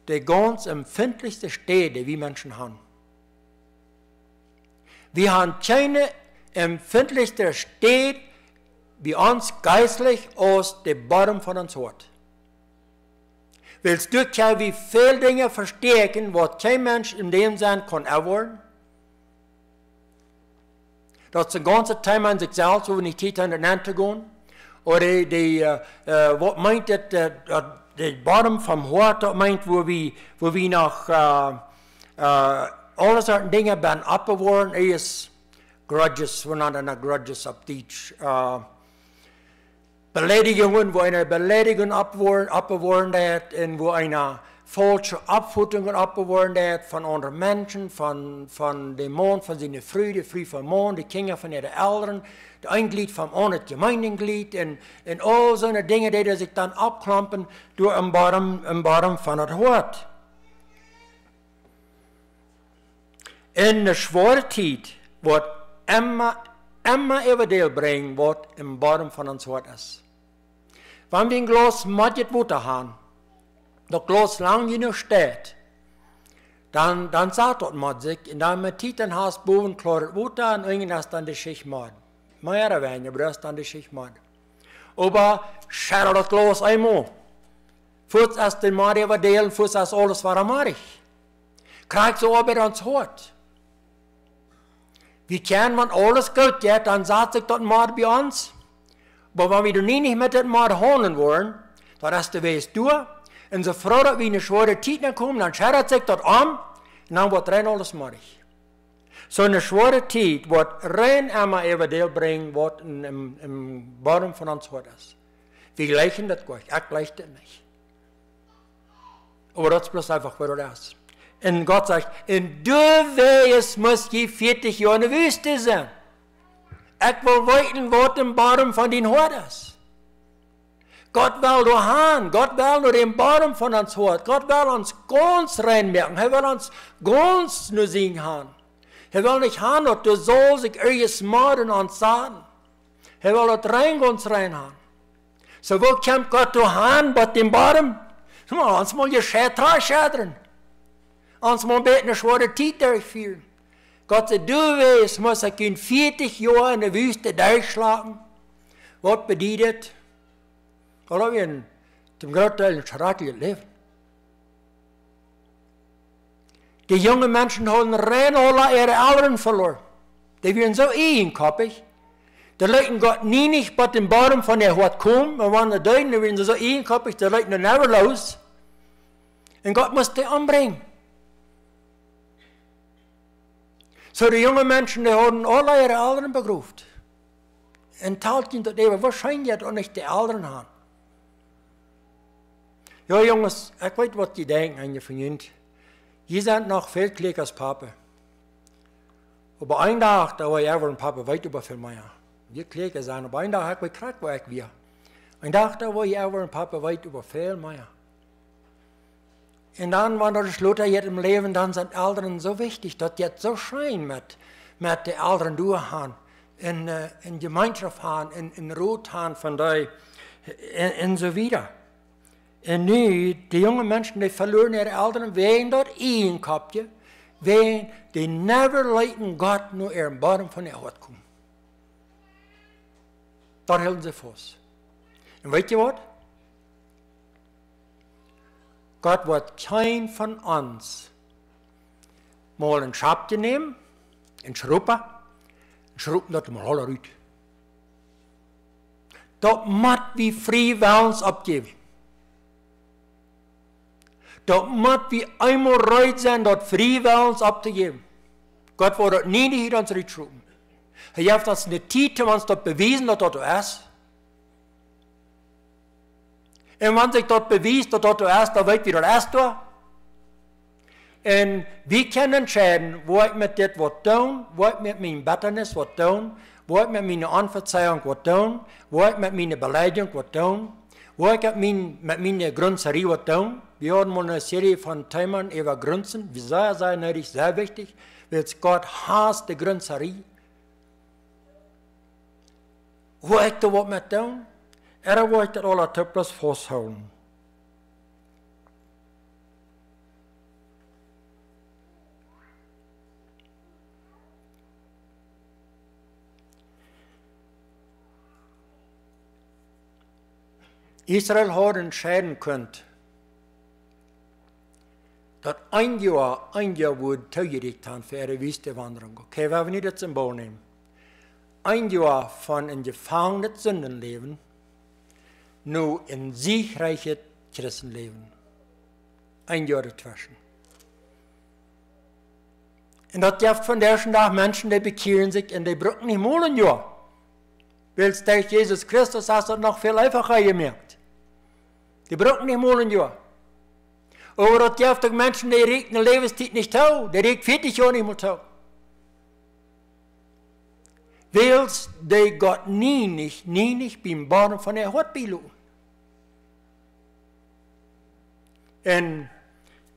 Die ganz empfindlichste Städte, wie Menschen haben. Wir haben keine empfindlichste Städte wie uns geistlich aus dem Bodem von uns Hort. Willst du ja wie viele Dinge verstärken, was kein Mensch in dem sein kann erwarten? Das ist ein ganzes Thema in sich selbst, wo wir nicht hier hintereinander gehen. Oder was meint das, der Bodem vom Hort, das meint, wo wir noch alle solchen Dinge werden abbewahren, ist Grudges, wir nennen das Grudges auf Deutsch. Beleidigungen, wo eine Beleidigung abbewahren wird und wo eine falsche Abfutung abbewahren wird von anderen Menschen, von dem Mann, von seiner Frau, die Frau vom Mann, die Kinder von ihren Eltern, der ein Glied vom anderen Gemeindeglied und all so eine Dinge, die sich dann abklampen durch im Bodem von das Hort. In der schweren Zeit wird immer Evangelium bringen, was im Bodem von uns Hort ist. Wenn wir ein Glas mit Wasser haben, das Glas lang genug steht, dann sagt das mit sich, und dann mit Titen hast du boven klares Wasser und irgendwann hast dann die Schicht mit. Mehr oder weniger, aber das ist dann die Schicht mit. Aber schau das Glas einmal. Fuß erst den Mann Evangelium, fuß erst alles, was mache ich. Krieg so Arbeit ans Hort. Wir kennen, wenn alles gut geht, dann sagt sich das Mann bei uns. Aber wenn wir nicht mit dem Mann handeln wollen, dann hast du weißt du, und so froh, dass wir in eine schwere Zeit kommen, dann schaut sich das an, und dann wird rein alles madig. So eine schwere Zeit wird rein immer Evangelium bringen, was im Bodem von uns Hort ist. Wir gleichen das gar nicht, ich gleiche das nicht. Aber das ist bloß einfach, was das ist. Und Gott sagt, in du weißt, muss je 40 Jahre in der Wüste sein. Ich will weiten, was im Bodem von den Hort ist. Gott will du haben, Gott will nur den Bodem von uns Hort. Gott will uns ganz reinmerken, er will uns ganz nur sehen haben. Er will nicht haben, dass du sollst sich irgendwas morden und sagen. Er will das rein ganz rein haben. So wo kommt Gott du haben, bei dem Bodem? Uns mal je schädern. Uns mal beten eine schwere Zeit durchführen. Gott sagt, du weißt, muss ich in 40 Jahren in der Wüste durchschlagen. Was bedeutet? Da habe ich zum Großteil ein schreckliches Leben. Die jungen Menschen haben rein alle ihre Eltern verloren. Die werden so eigenkoppig. Die Leute Gott nie nicht bei dem Bodem von der Hort kommen. Und wenn die Deuten, die werden so eigenkoppig, die Leute nicht los. Und Gott muss die umbringen. So die jungen Menschen, die haben alle ihre Eltern berufen. Und teilt ihnen das eben, wahrscheinlich auch nicht die Eltern haben. Ja, Jungs, ich weiß, was die denken, einige von ihnen. Die sind noch viel klüger als Papa. Aber ein Tag, da war ich und Papa weit über viel mehr. Wir klüger sein, aber ein Tag habe ich gekriegt, wo ich war. Ein Tag, da war ich und Papa weit über viel mehr. Und dann, wenn das Schlutter jetzt im Leben, dann sind Eltern so wichtig, dass jetzt so schön mit den Eltern durchhaben, in Gemeinschaft haben, in Rot haben von da und so wieder. En nu, de jonge mensen die verloren ihre Eltern wegen dat één kapje, wegen die never leiten Gott nur ihren Bodem von der Hort kommen. Dort halten sie fast. Und weet je wat? Gott wird kein von uns mal ein Schabje nehmen, ein Schrupper, und schruppen das mal alle uit. Dat moet we vrijwillig opgeven. Dat moet we einmal bereit sein, dat vrijwillig op te geven. Gott wordt dat niet hier ons uitschroepen. Hij heeft ons de tijd om ons dat bewijzen dat dat is. En wanneer zich dat bewijst dat dat is, dan weet wie dat is door. En we kunnen entscheiden, wo ik met dit wat doen, wo ik met mijn bitternis wat doen, wo ik met mijn onverzeihung wat doen, wo ik met mijn beleidigung wat doen, wo ik met mijn grunzerie wat doen. Wir haben mal eine Serie von Themen über Grunzen, wie sehr nötig, sehr wichtig, weil Gott hasst die Grunzerie. Wo ich da was mit tun? Wo ich das alle Töpfers festhalten. Israel hat entscheiden können, dass ein Jahr wurde zugelegt haben für ihre Wüstewanderung. Okay, wir nicht das Symbol nehmen. Ein Jahr von einem gefangenen Sündenleben, nur ein siegreiches Christenleben. Ein Jahr dazwischen. Und das gibt von der ersten Tag Menschen, die bekehren sich und die brauchen nicht mal ein Jahr. Weil es durch Jesus Christus hast du noch viel einfacher gemerkt. Die brauchen nicht mal ein Jahr. Aber das gibt doch Menschen, die regen eine Lebenszeit nicht tau, die regen 40 Jahre nicht mehr tau. Weil die Gott nie nicht beim Baden von der Haut beilassen.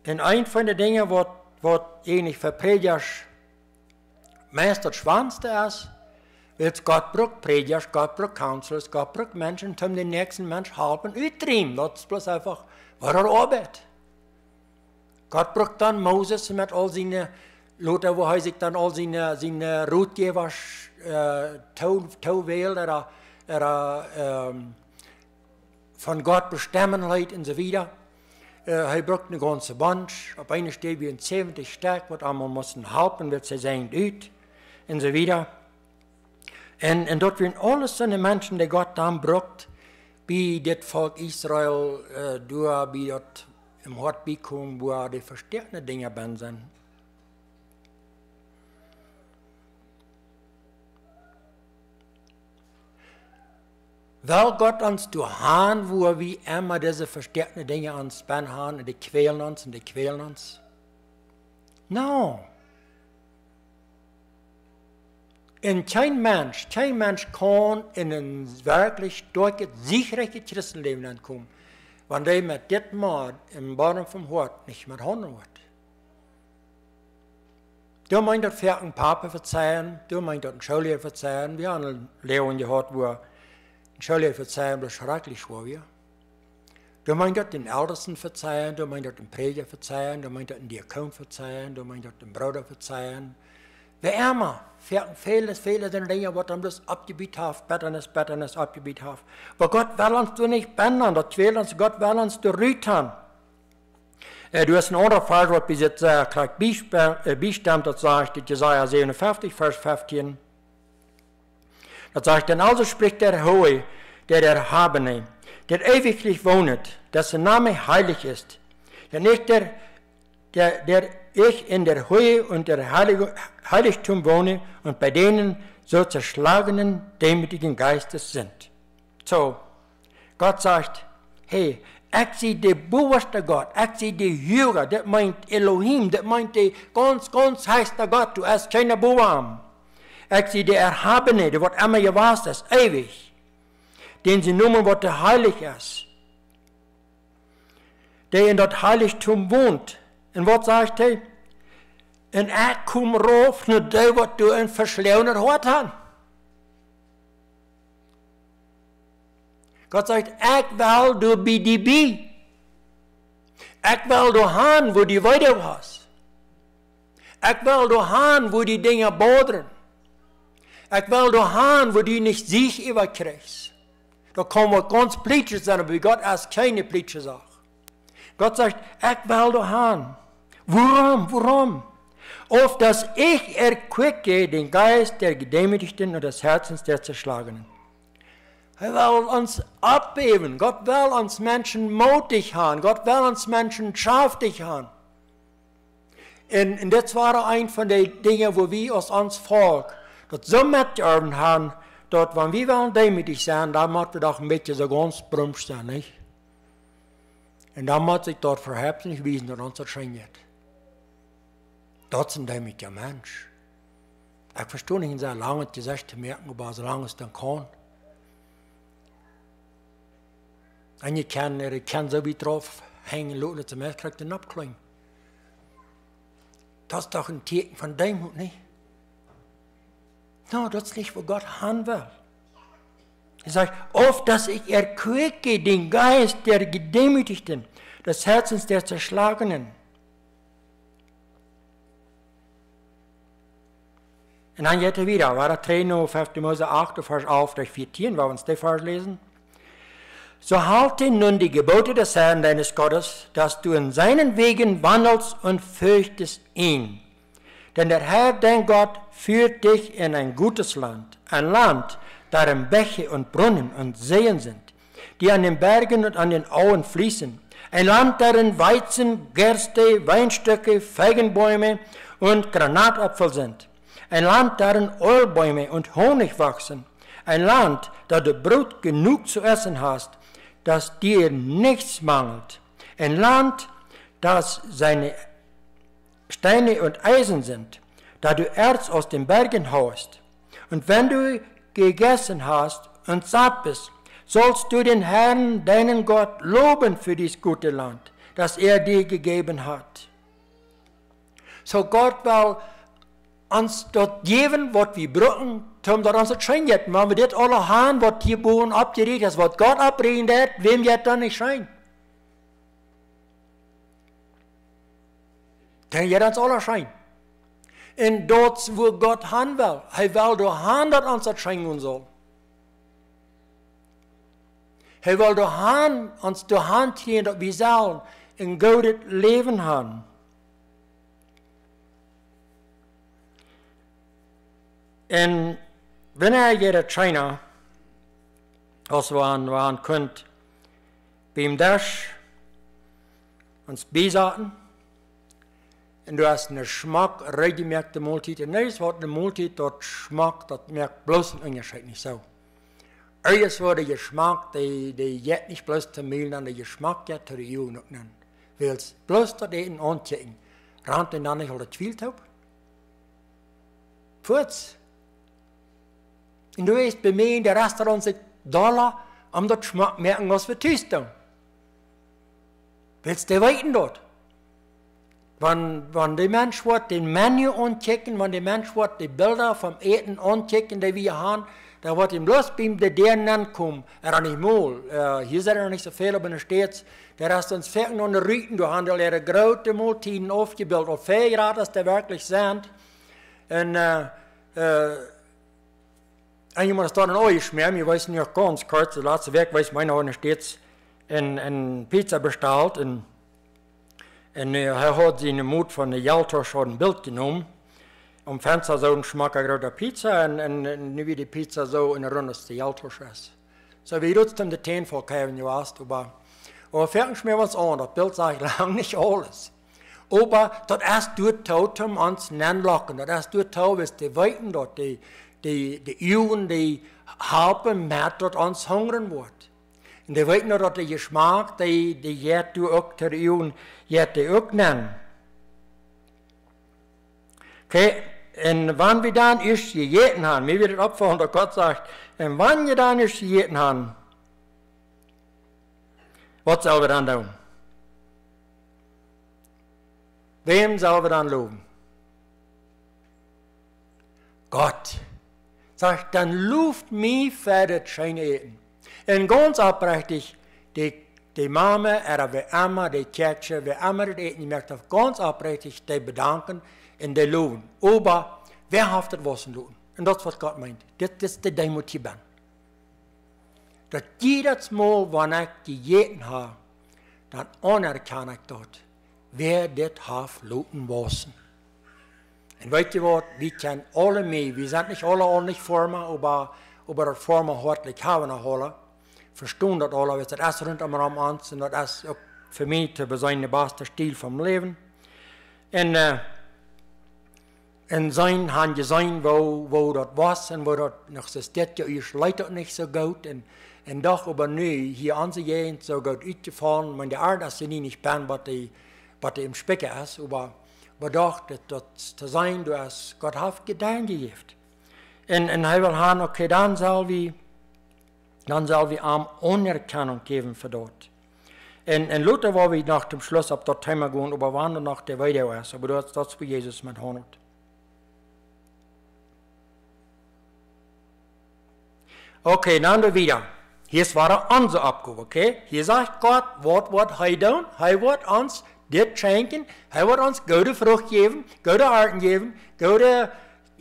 Und ein von den Dingen, was eigentlich für Predigers meist das Schwanzte ist, weil Gott braucht Predigers, Gott braucht Counselors, Gott braucht Menschen, die den nächsten Menschen helfen, uittreiben. Das ist bloß einfach, war Arbeit. Gott braucht dann Moses mit all seinen Leuten, wo er sich dann all seine Ratgebers wählt, von Gott bestimmen lässt und so weiter. Er braucht eine ganze Bunch. Auf einer steht wie ein 70 stark, was einmal müssen helfen, wird sie sagen, ut und so weiter. Und dort werden alles so eine Menschen, die Gott dann braucht, wie das Volk Israel, wie dort im Hort bekommen, wo die verstärkten Dinge ben sind. Weil Gott uns durchhauen, wo wir immer diese verstärkten Dinge uns ben haben, und die quälen uns und die quälen uns? No. Und kein Mensch kann in ein wirklich starkes, siegreiches Christenleben ankommen, wenn der mit dem Mord im Boden vom Hort nicht mehr handeln wird. Du meinst das für einen Papa verzeihen, du meinst das einen Schulleiter verzeihen. Wir haben einen Leon gehabt, wo ein Schulleiter verzeihen bloß schrecklich war. Du meinst das den Ältesten verzeihen, du meinst das den Prediger verzeihen, du meinst das den Diakon verzeihen, du meinst das den Bruder verzeihen. Wer immer, viele Dinge, was dann bloß abgebiet hat, Betternis abgebiet hat. Aber Gott will uns du nicht bändern, das will uns, Gott will uns du rüten. Du hast ein anderer Vers, was bis jetzt sehr klar bestimmt, das sagt Jesaja 57, Vers 15. Das sagt, denn also spricht der Hohe, der Erhabene, der ewiglich wohnet, dessen Name heilig ist, ja nicht der ich in der Höhe und der Heiligtum wohne und bei denen so zerschlagenen, demütigen Geistes sind. So, Gott sagt, hey, ich sehe der bewusste Gott, ich sehe der Hörer, das meint Elohim, das meint der ganz heiße Gott, du hast keine Buam. Ich sehe der Erhabene, der wird immer gewahrt ist, ewig, den sie nennen, was der heilig ist, der in das Heiligtum wohnt. Und was sagt er? Und ich komme rauf, nur der, was du ein verschlauner Hort hast. Gott sagt, ich will du bei dir bei. Ich will dahin, wo die weiter was. Ich will dahin, wo die Dinge bodern. Ich will dahin, wo die nicht sich überkriegst. Da kommen wir ganz Plätsche sein, aber Gott erst keine Plätsche sagt. Gott sagt, ich will dahin. Warum? Auf dass ich erquicke den Geist der Gedemütigten und des Herzens der Zerschlagenen. Er will uns abheben. Gott will uns Menschen mutig haben. Gott will uns Menschen schaftig haben. Und das war ein von den Dingen, wo wir aus uns Volk das so mitgearbeitet haben, dort, wenn wir wollen demütig sein, da muss wir doch ein bisschen so ganz brummt sein, nicht? Und da muss sich dort verhebt nicht wiesen, dass uns das scheint. Das ist ein demütiger Mensch. Ich verstehe nicht in sehr lange gesagt zu merken, aber so lange es dann kann. Und ich kann so wie drauf hängen, dass der Mensch kriegt den Abklang. Das ist doch ein Zeichen von Demut, nicht? No, das ist nicht, wo Gott haben will. Er sagt, auf dass ich erquicke den Geist der Gedemütigten, des Herzens der Zerschlagenen. Und dann geht er wieder, war das 3, 5. Mose 8, Vers 11 durch 14, wollen wir uns den Vers lesen? So halte nun die Gebote des Herrn deines Gottes, dass du in seinen Wegen wandelst und fürchtest ihn. Denn der Herr, dein Gott, führt dich in ein gutes Land, ein Land, darin Bäche und Brunnen und Seen sind, die an den Bergen und an den Auen fließen. Ein Land, darin Weizen, Gerste, Weinstöcke, Feigenbäume und Granatapfel sind. Ein Land, darin Ölbäume und Honig wachsen. Ein Land, da du Brot genug zu essen hast, dass dir nichts mangelt. Ein Land, das seine Steine und Eisen sind, da du Erz aus den Bergen haust. Und wenn du gegessen hast und satt bist, sollst du den Herrn, deinen Gott, loben für dieses gute Land, das er dir gegeben hat. So Gott will uns dort geben, was wir brauchen, um das uns zu scheinen. Wenn wir das alle haben, was hier boven abgeredet ist, was Gott abreden hat, wem jetzt dann nicht scheint? Dann wird uns alle scheinen. Und dort, wo Gott haben will, er will durch haben, dass uns das scheinen soll. Er will durch haben, uns durch Hand gehen, dass wir sollen ein gutes Leben haben. Und wenn jetzt China, als wir könnt, beim Dash uns besaten, und du hast einen Geschmack, richtig merkt die Multit. Und das wird eine Multit, dort Geschmack, das merkt bloß ein Unterschied nicht so. Alles wird der Geschmack, der jetzt nicht bloß zu Mehl, sondern der Geschmack jetzt zu der Jugend auch nennen. Willst bloß das Eten anchecken, rannt denn dann nicht oder Zwieltaub? Furz. Und du weißt, bei mir in der Restaurant $, um das Geschmack merken, was wir tun. Willst du weiten dort? Wenn der Mensch wird den Menü anchecken, wenn der Mensch wird die Bilder vom Eten anchecken, die wir haben, da wird ihm bloß beim der nennen kommen, nicht mal. Hier sind noch nicht so viel, aber da steht, der hast uns Ferken und Rüten, du hast ihre große Multiden aufgebildet, auf 4 Grad, dass die wirklich sind. Und eigentlich muss das dann auch schmieren, ich weiß nicht ganz kurz, der letzte Weg, weiß meiner, da steht in Pizza bestellt, und er hat seinen Mut von der Jaltor schon ein Bild genommen. Am Fenster so ein Schmack der Pizza und wie die Pizza so in der Runde ist die Jaltor ist. So wie du dann die Tee voll kaufen, du weißt, aber fertig schmieren wir uns an, das Bild sage ich lang nicht alles. Aber das ist durch Totem uns nennlocken, das ist durch Totem, die Weiten dort, die Jungen, die haben mehr dort uns hungern wird. Und die weten dat de Geschmack, die jet du ook ter Juden, jet die ook nennen. Okay, und wann wir dann erst gegeten haben, mir wird es abfallen, dass Gott sagt, und wann wir dann erst gegeten haben, was sollen wir dann tun? Wem sollen wir dann loben? Gott. Sagt, dann luft mich für das schöne Eten. Und ganz aufrichtig, die die Mama, wie immer, die Kirche, wie immer das Eten, ich möchte ganz aufrichtig die bedanken und die loben. Aber wer hat das was loben? Und das ist, was Gott meint. Das ist die Demut hier bin. Dass jedes Mal, wenn ich gegeten habe, dann anerkenne ich dort, wer das hat loben müssen. Und weißt du was, wir kennen alle mehr, wir sind nicht alle ordentlich Formen, aber das Formen hartlich haben wir alle. Verstehen das alle, was das ist rundum uns und das ist auch für mich der beste Stil vom Leben. Und sein haben gesehen, wo das war und wo das noch so steht, ja, ihr leitet nicht so gut. Und doch aber nie hier anzugehen, so gut ausgefahren, man die Art, dass sie nicht bin, was die im Speck ist, aber doch, das zu sein, du hast Gott hat Gedeihen gegeben. Und er will haben, okay, dann soll wir ihm Anerkennung geben für dort. Und Luther war wir nach dem Schluss auf das Thema gehen, aber wann noch der weiter ist, aber das ist für Jesus mit 100. Okay, dann wieder. Hier war unsere Abgabe, okay? Hier sagt Gott, was wird er tun? Er wird uns das schenken, er wird uns gute Frucht geben, gute Arten geben, gute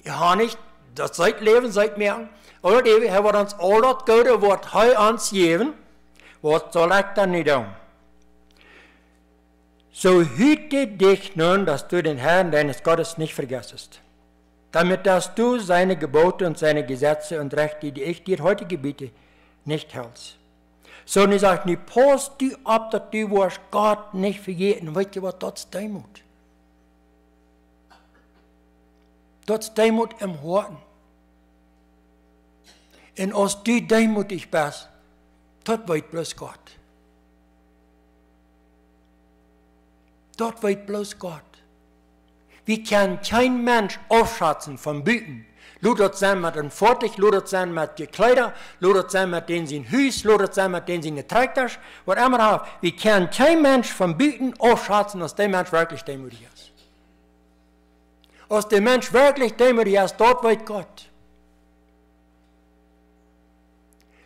Honig, das seit Leben, seit Merken. Oder er wird uns all das Gute, was er uns geben, was soll ich dann nicht tun? So hüte dich nun, dass du den Herrn deines Gottes nicht vergessest, damit dass du seine Gebote und seine Gesetze und Rechte, die ich dir heute gebiete, nicht hältst. Sondern ich sage, nicht passt du ab, dass du wirst Gott nicht vergeten. Weißt du was, das ist Demut. Das ist Demut im Herzen. Und als du demutig bist, das weiß bloß Gott. Das weiß bloß Gott. Wir können kein Mensch aufschätzen von Büten. Ludert sein mit dem Fortig, ludert sein mit den Kleider, ludert sein mit denen sie ein Hüs, ludert sein mit denen sie eine Traktor, was immer haben. Wir können kein Mensch von Büten aufschätzen, dass der Mensch wirklich demutig ist. Als der Mensch wirklich demutig ist, dort weiß Gott.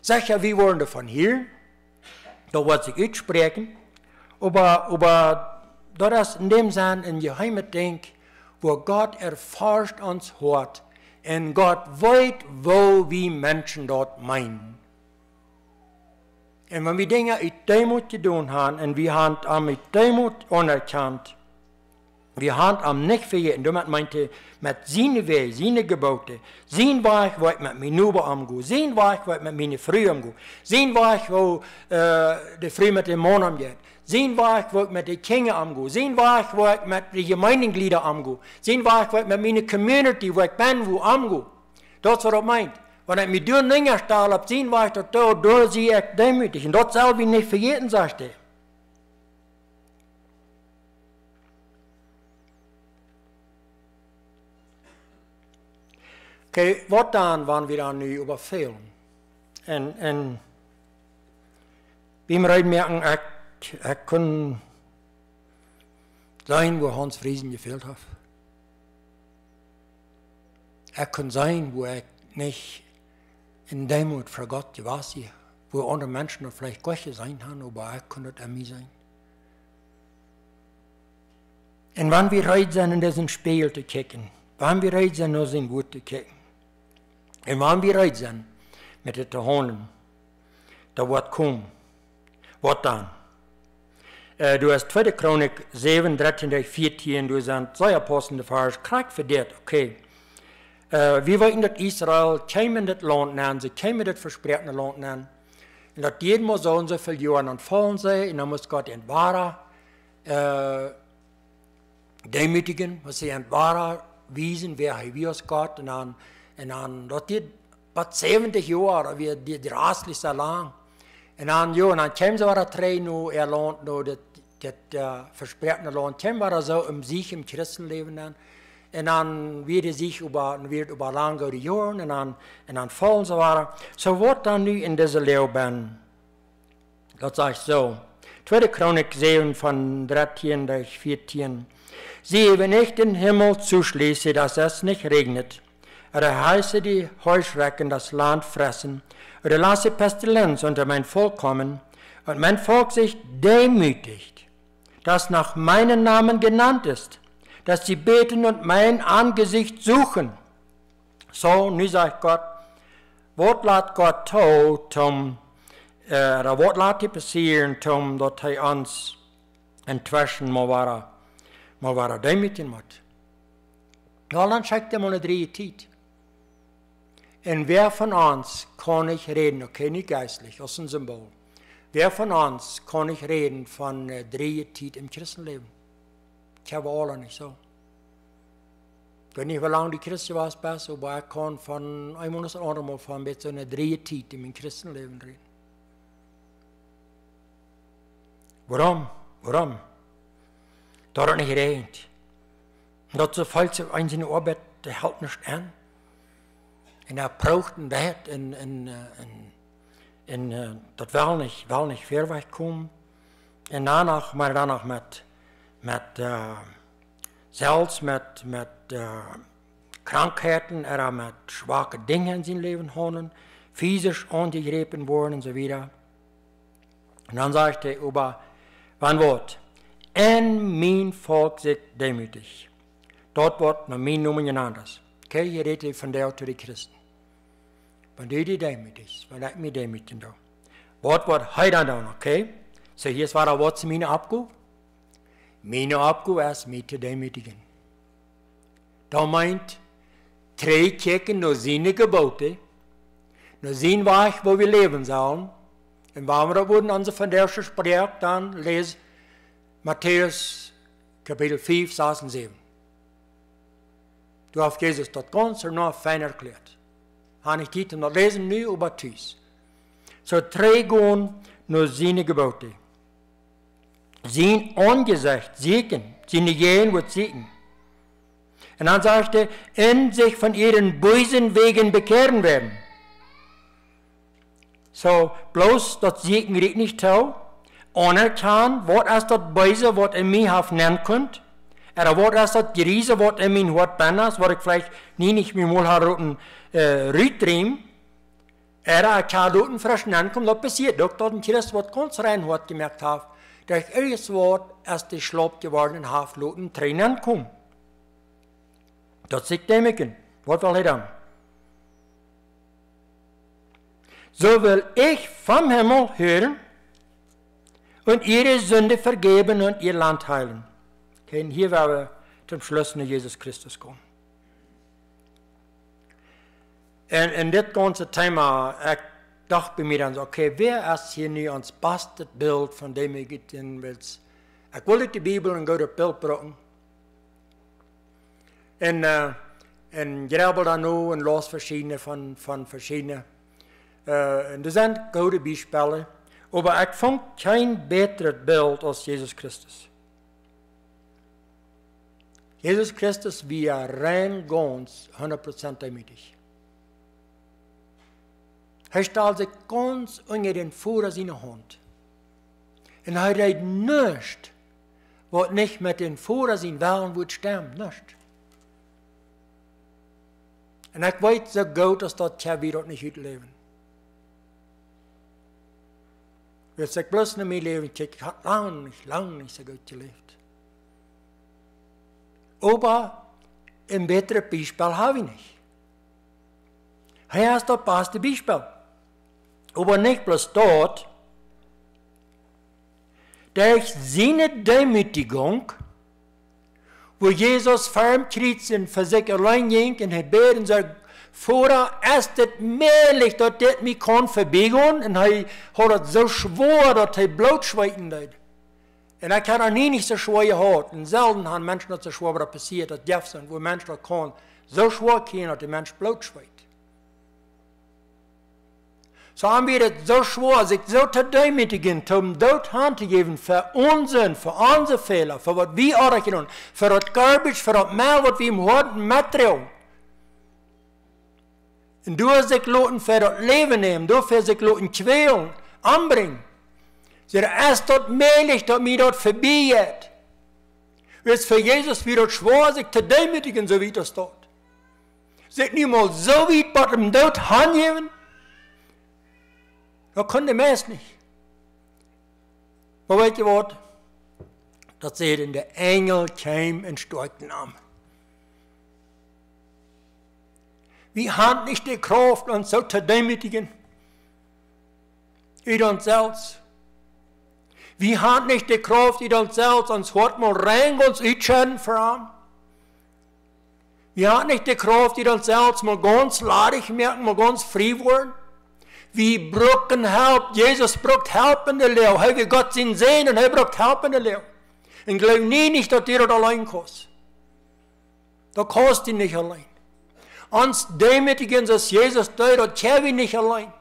Sicher, wir wollen davon hier, da wird sich aussprechen, aber das ist in dem Sinn ein geheimes Ding, wo Gott erforscht uns hört und Gott weiß, wo wir Menschen dort meinen. Und wenn wir Dinge in Demut getan haben und wir haben mit Demut anerkannt, wir haben am nicht vergeten, damit meinte mit seinen Wegen, seine Gebote, sein Weg, wo ich mit meinen Nuber umgehe, sein Weg, wo ich mit meinen Früh umgehe, sein Weg, wo die Früh mit dem Mann umgeht, sein Weg, wo ich mit den Kindern umgehe, sein Weg, wo ich mit den Gemeindegliedern umgehe, sein Weg, wo ich mit meiner Community, wo ich bin, wo umgehe. Das ist, was er meint. Wenn ich mir durch Dinge stelle, auf sein Weg, da sehe ich demütig. Und das soll ich nicht vergeten, sagt er. Okay, was dann, wenn wir dann nu überfehlen? Und wie wir merken, ich kann sein, wo Hans Friesen gefehlt hat. Ich kann sein, wo ich nicht in Demut für Gott gewesen bin, wo andere Menschen noch vielleicht Gott sein haben, aber ich kann das an mir sein. Und wenn wir bereit sind, in diesen Spiegel zu kicken, wenn wir bereit sind, nur sein Wort zu kicken, und wenn wir bereit sind, mit dem zu handeln, da wird kommen. Was dann? Du hast 2. Chronik 7, 13, 14, du sagst, sei Apostel, der Vers, krieg für das, okay. Wir wollten, dass Israel käme in das Land nennen, sie käme in das versprechende Land nennen. Und dass jeden Mal so und so viele Jahre entfallen sei, und dann muss Gott entwahrer demütigen, muss sie entwahrer wiesen, wer er wie aus Gott, und dann dat dit wat 70 jaar, weer die drastelijk zo lang. En dan kwam ze weer terug naar land, naar dat versprechte land, kwam weer zo zich im Christenleben dan. En dan weer zich over lange jaren, en dan vallen ze weer. Zo wordt dan nu in deze Leeuwbaan. Dat zegt zo. 2. Chronik 7 von 13 durch 14. Siehe, wenn ich den Himmel zuschließe, dass es nicht regnet, oder heiße die Heuschrecken das Land fressen, oder lasse Pestilenz unter mein Volk kommen, und mein Volk sich demütigt, das nach meinem Namen genannt ist, dass sie beten und mein Angesicht suchen. So, nu sagt Gott, was lässt Gott tun, oder was lässt die passieren, dass er uns inzwischen mal demütigen muss. Ja, dann schickt er mal eine drei Zeit. Und wer von uns kann ich reden, okay, nicht geistlich, das ist ein Symbol. Wer von uns kann ich reden von drei Zeit im Christenleben? Ich habe alle nicht so. Ich weiß nicht, wie lange die Christen war, aber ich kann von einmal das andere Mal von so einer drei Zeit in meinem Christenleben reden. Warum? Da hat nicht regnet. Und dat so fällt sich in seine Arbeit, der hält nicht an. Und braucht ein Bett, das will nicht verweg kommen. Und danach mit selbst mit Krankheiten oder mit schwachen Dingen in sein Leben haben, physisch angegriffen worden und so weiter. Und dann sagt er, aber wann wird? En mein Volk sich demütig. Dort wird nach mein Namen genannt. Okay, hier redet von der zu den Christen. Wenn du die demütig, wenn ich mich demütigen da. Was wird heute dann, okay? So hier ist was meine Abgabe. Meine Abgabe ist, mich zu demütigen. Da meint, drei Kirchen nur seine Gebote, nur sein Weg, wo wir leben sollen. Und wenn wir da wurden, unser von der Gespräch, dann lesen Matthäus Kapitel 5, 6 und 7. Du hast Jesus dort ganz noch fein erklärt. Habe ich die noch lesen, nu über Tüß. So drei gehen nur seine Gebote. Sein Angesicht siegen, seine Gehen wird siegen. Und dann sagte er, in sich von ihren bösen Wegen bekehren werden. So, bloß das Siegen redet nicht tau, anerkennen, was ist das Böse, was ihr mich nennen könnt, oder was ist das Geriese, was ihr mich hört bennas, was ich vielleicht nicht mehr mal habe, rüttriem, oder ich kann dort frisch nennen kommen, das passiert doch, dass ein Christ, was ganz rein hat, gemerkt hat, dass ich irgendwas Wort erst die Schlapp geworden habe, loten Tränen kommen. Das sieht dem was will er dann? So will ich vom Himmel hören und ihre Sünde vergeben und ihr Land heilen. Okay, und hier werden wir zum Schluss nach Jesus Christus kommen. Und in das ganze Thema, ich dachte bei mir dann so, okay, wer ist hier nu ans beste Bild von dem ich gehen will? Ich will die Bibel und go das Bild brauchen. Und grabbel dann nu und los verschiedene von verschiedenen. Und das sind gute Beispiele. Aber ich fand kein besseres Bild als Jesus Christus. Jesus Christus war rein ganz 100% demütig. Er stellt sich ganz unter den Führer seiner Hand. Und er redet nichts, was nicht mit den Führer sein Willen wird stimmen, nichts. Und ich weiß so gut, dass das wir dort nicht leben. Wenn ich bloß in mein Leben kicke, ich habe lange nicht so gut gelebt. Aber ein besseres Beispiel habe ich nicht. Er ist das beste Beispiel. Aber nicht bloß dort, durch seine Demütigung, wo Jesus vor dem Kreuz für sich allein ging und er bet und sagt, Vater, ist es möglich, dass das mich kann verbiegen? Und er hat es so schwer, dass er blutschweiten hat. Und ich habe nie nicht so schwer gehabt. Und selten haben Menschen das so schwer, was passiert, das darf sein, wo Menschen das kann, so schwer können, dass der Mensch blutschweit. So haben wir es so schwer, sich so zu demütigen, um dort Hand zu geben für unseren Fehler, für was wir auch tun, für das Garbage, für das Mehl, was wir im harten Material. Und du hast sich loten für das Leben nehmen, du hast sich loten quälen, anbringen. So, ist das möglich, dass mir das vorbeigeht. Es für Jesus wird es schwer, sich zu demütigen, so wie das dort. Sich nicht mal so weit bei dem Tod hingeben. Da kann der Mensch nicht. Maar weet je wat? Dat zegt in de engel kwam en sterkte nam. Wir haben nicht die Kraft, uns so zu demütigen. In uns selbst. Wir haben nicht die Kraft in uns selbst, uns hart mal rein, uns uitscheiden voran. Wir haben nicht die Kraft in uns selbst, mal ganz ladig merken, mal ganz frei worden. Wir brauchen Hilfe. Jesus braucht Hilfe in der Lehre. Hij will Gott sehen und er braucht Hilfe in der Lehre. Und glaub nie nicht, dass ihr das allein kostet. Das kostet ihn nicht allein. Uns demütigen, dass Jesus tut, das können wir nicht allein.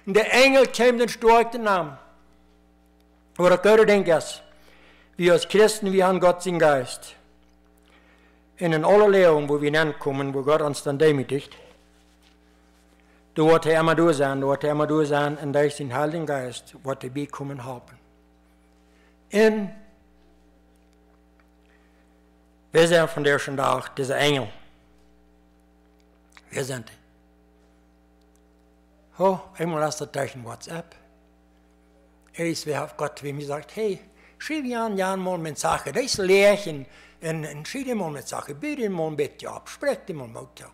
Und der Engel kam den starken Namen. Aber das gute Ding ist, wir als Christen, wir haben Gott seinen Geist. Und in aller Lehrung, wo wir hinkommen, wo Gott uns dann demütigt, da wird er immer durch sein, und da ist den Heiligen Geist, wird er bekommen haben. Und wir sind von der schon da, diese Engel. Wir sind. Oh, einmal hast du durch WhatsApp. Wer hat Gott wie mir sagt, hey, schreib Jan mal mit Sache, das ist Lehrchen, und schreib dir mal mit Sache, bitte dir mal ein bisschen ab, sprech dir mal mit.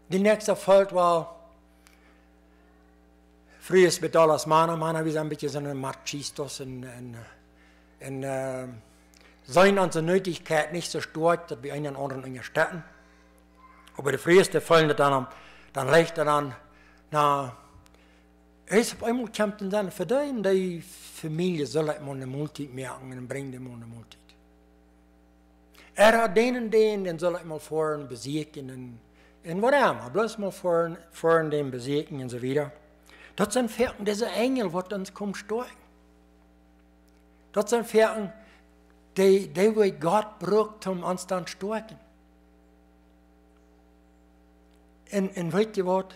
Die nächste Folge war, früher ist mit alles Männer, wir sind ein bisschen so eine Machistos und seien unsere Nötigkeit nicht so stark, dass wir einen anderen unterstützen. Aber die früheste Folge dann leicht dann, auf einmal kommt dann für die Familie soll ich mal eine Multit merken und bringt ihm mal eine Multit. Hat den soll ich mal vorhin besiegen und was immer, bloß mal vorhin den besiegen und so weiter. Das sind Ferken, diese Engel, die uns kommt steuern. Das sind Ferken, die Gott braucht, um uns dann zu stärken. Und weißt ihr was?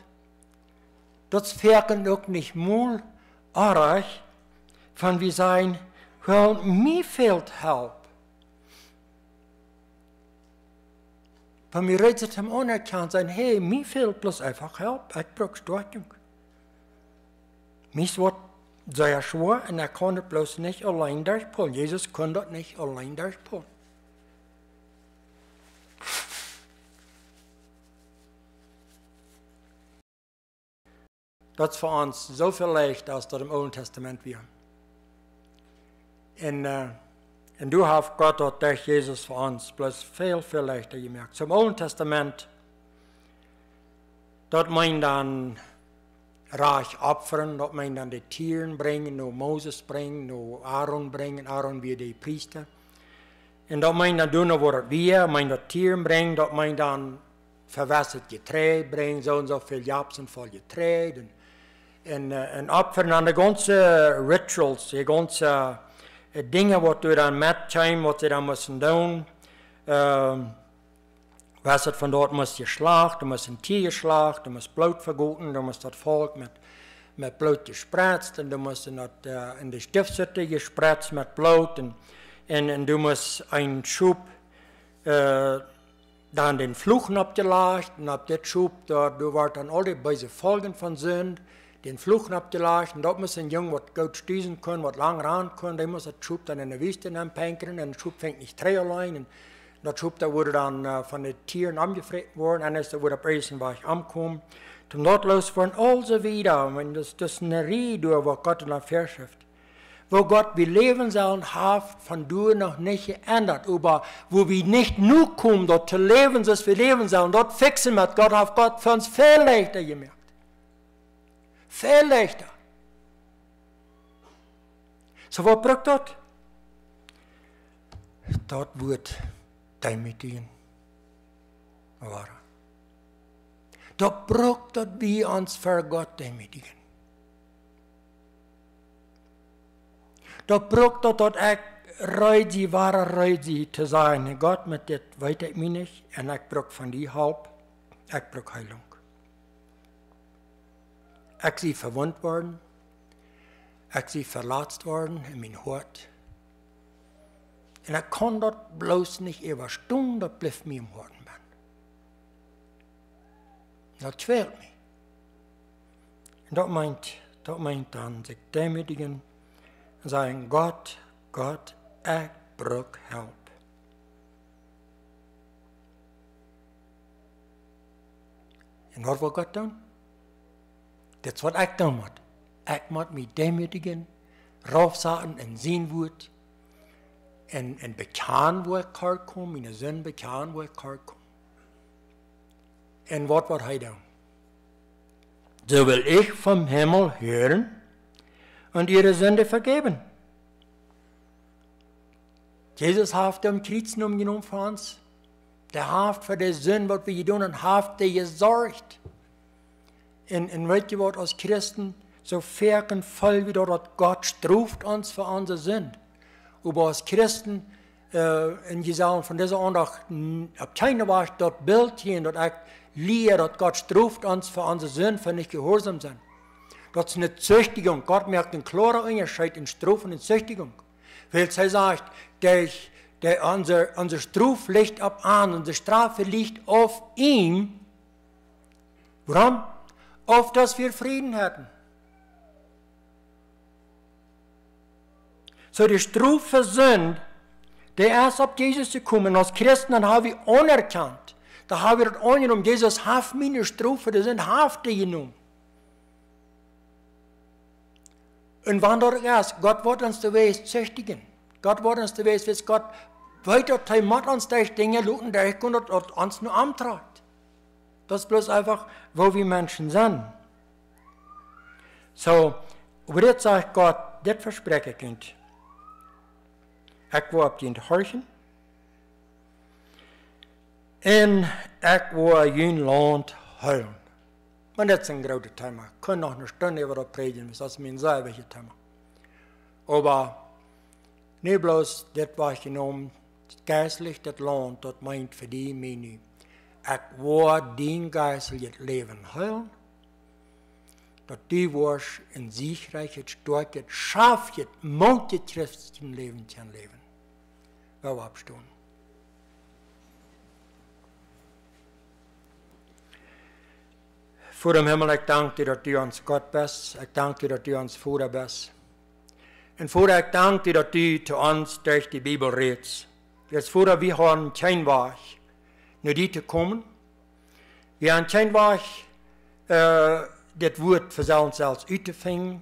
Das Ferken auch nicht mal arg, von wir sagen, well, mir fehlt Help. Wenn wir reden zum anerkennen, sagen, hey, mir fehlt bloß einfach Help, ich brauche Stärkung. Mir wird sehr schwer und er kann das bloß nicht allein durchpullen. Jesus kann das nicht allein durchpullen. Das ist für uns so viel leichter, als das im Alten Testament war. Und du hast Gott dort durch Jesus für uns bloß viel, viel leichter gemerkt. Zum Alten Testament, dort meint dann Reich opfern, dort meint dann die Tieren bringen, nur Moses bringen, nur Aaron bringen, Aaron wie die Priester. Und dort meint dann, du noch was wir, meint dort Tieren bringen, dort meint dann verwässert Getreide bringen, so und so viel Japsen voll Getreide. Und opfern an die ganzen Rituals, die ganzen Dinge, die du dann mitnehmen, was sie dann müssen tun. Was von dort muss geschlacht, du musst ein Tier geschlacht, du musst Blut verguten, du musst das Volk mit Blut gespritzt, und du musst in die Stiftshütte gespritzt mit Blut, und du musst einen Schub, dann den Fluchen abgelegt, und ab dem Schub, du warst dann all die böse Folgen von Sünd, den Fluchen abgelegt, und dort muss ein Junge, was gut stießen kann, was lang ran kann, der muss das Schub dann in der Wüste anpanken, und der Schub fängt nicht drei allein, und das Schub, da wurde dann von den Tieren angefressen worden, und dann wurde der Eisenbach angekommen, zum dort los worden, also wieder, wenn das ist eine Rede, wo Gott in der Verschrift, wo Gott wir leben sollen, hat von du noch nicht geändert, aber wo wir nicht nur kommen, dort zu leben, dass wir leben sollen, dort fixen mit Gott, hat Gott für uns viel leichter gemerkt. Viel leichter. So, was braucht dort? Dort wird demütigen. Dort braucht dort wir uns für Gott demütigen. Dort braucht dort ich wahre Reise zu sein. Gott, mit dem weiß ich mich nicht, und ich brauche von dir Hilfe, ich brauche Heilung. Ich sie verwundet worden, ich sie verletzt worden in mein Hort. Und ich kann dort bloß nicht überstehen, das bleibt mir im Horten. Das quält mich. Und das meint dat meint dan zich demütigen en zeggen, God, ik bruk help. En wat wil God doen? Dat is wat ik doen moet. Ik moet me demütigen, raufzaten en zien woord. En bekennen waar ik kom, mijn zin bekennen waar ik kom. En wat wordt hij doen? Zo wil ik vom Himmel hören und ihre Sünde vergeben. Jesus heeft hem Kreuz umgenommen für uns. Der heeft für die Sünde, was wir tun, und heeft die gesorgt. En weet je wat, als Christen, so verken voll wie dat Gott straft uns für unsere Sünde. Aber als Christen, in Jesaja von dieser Andacht, ab keiner Weise dort Bild hin, dat ich lehre, dat Gott straft uns für unsere Sünde, für nicht gehorsam sein. Das ist eine Züchtigung. Gott merkt einen klaren Unterschied in Strafe und Züchtigung. Weil er sagt, unsere Strafe liegt ab an, unsere Strafe liegt auf ihm. Warum? Auf dass wir Frieden hätten. So die Strafe für Sünde, der ist auf Jesus gekommen. Als Christen haben wir anerkannt. Da haben wir das angenommen. Jesus hat meine Strafe für die Sünde, hat die genommen. Und wann das ist, Gott wird uns die Weise züchtigen. Gott wird uns die Weise, dass Gott weiter mit uns die Dinge luten, die uns nur antreibt. Das ist bloß einfach, wo wir Menschen sind. So, aber jetzt sagt Gott, das verspreche ich nicht. Ich will auf den horchen. Und ich will jeden Land heilen. Und das ist ein großes Thema. Ich kann noch eine Stunde über das predigen, das ist mein selber Thema. Aber nicht bloß das, was ich genommen, geistlich das Land, das meint für die meine. Ich will dein geistliches Leben heilen, dass die wirst in siegreiches, starkes, scharfes, mutiges Christenleben kann leben. Wer war abstehen? Voor dem Himmel, ik dank dir, dat du ons God bist. Ik dank dir, dat du ons Vader bist. En Vader, ik dank dir, dat du zu uns durch die Bibel redest. Jetzt, Vader, wir haben keinen Weg, nur die zu kommen. Wir haben keinen Weg, das Wort für uns selbst auszufinden.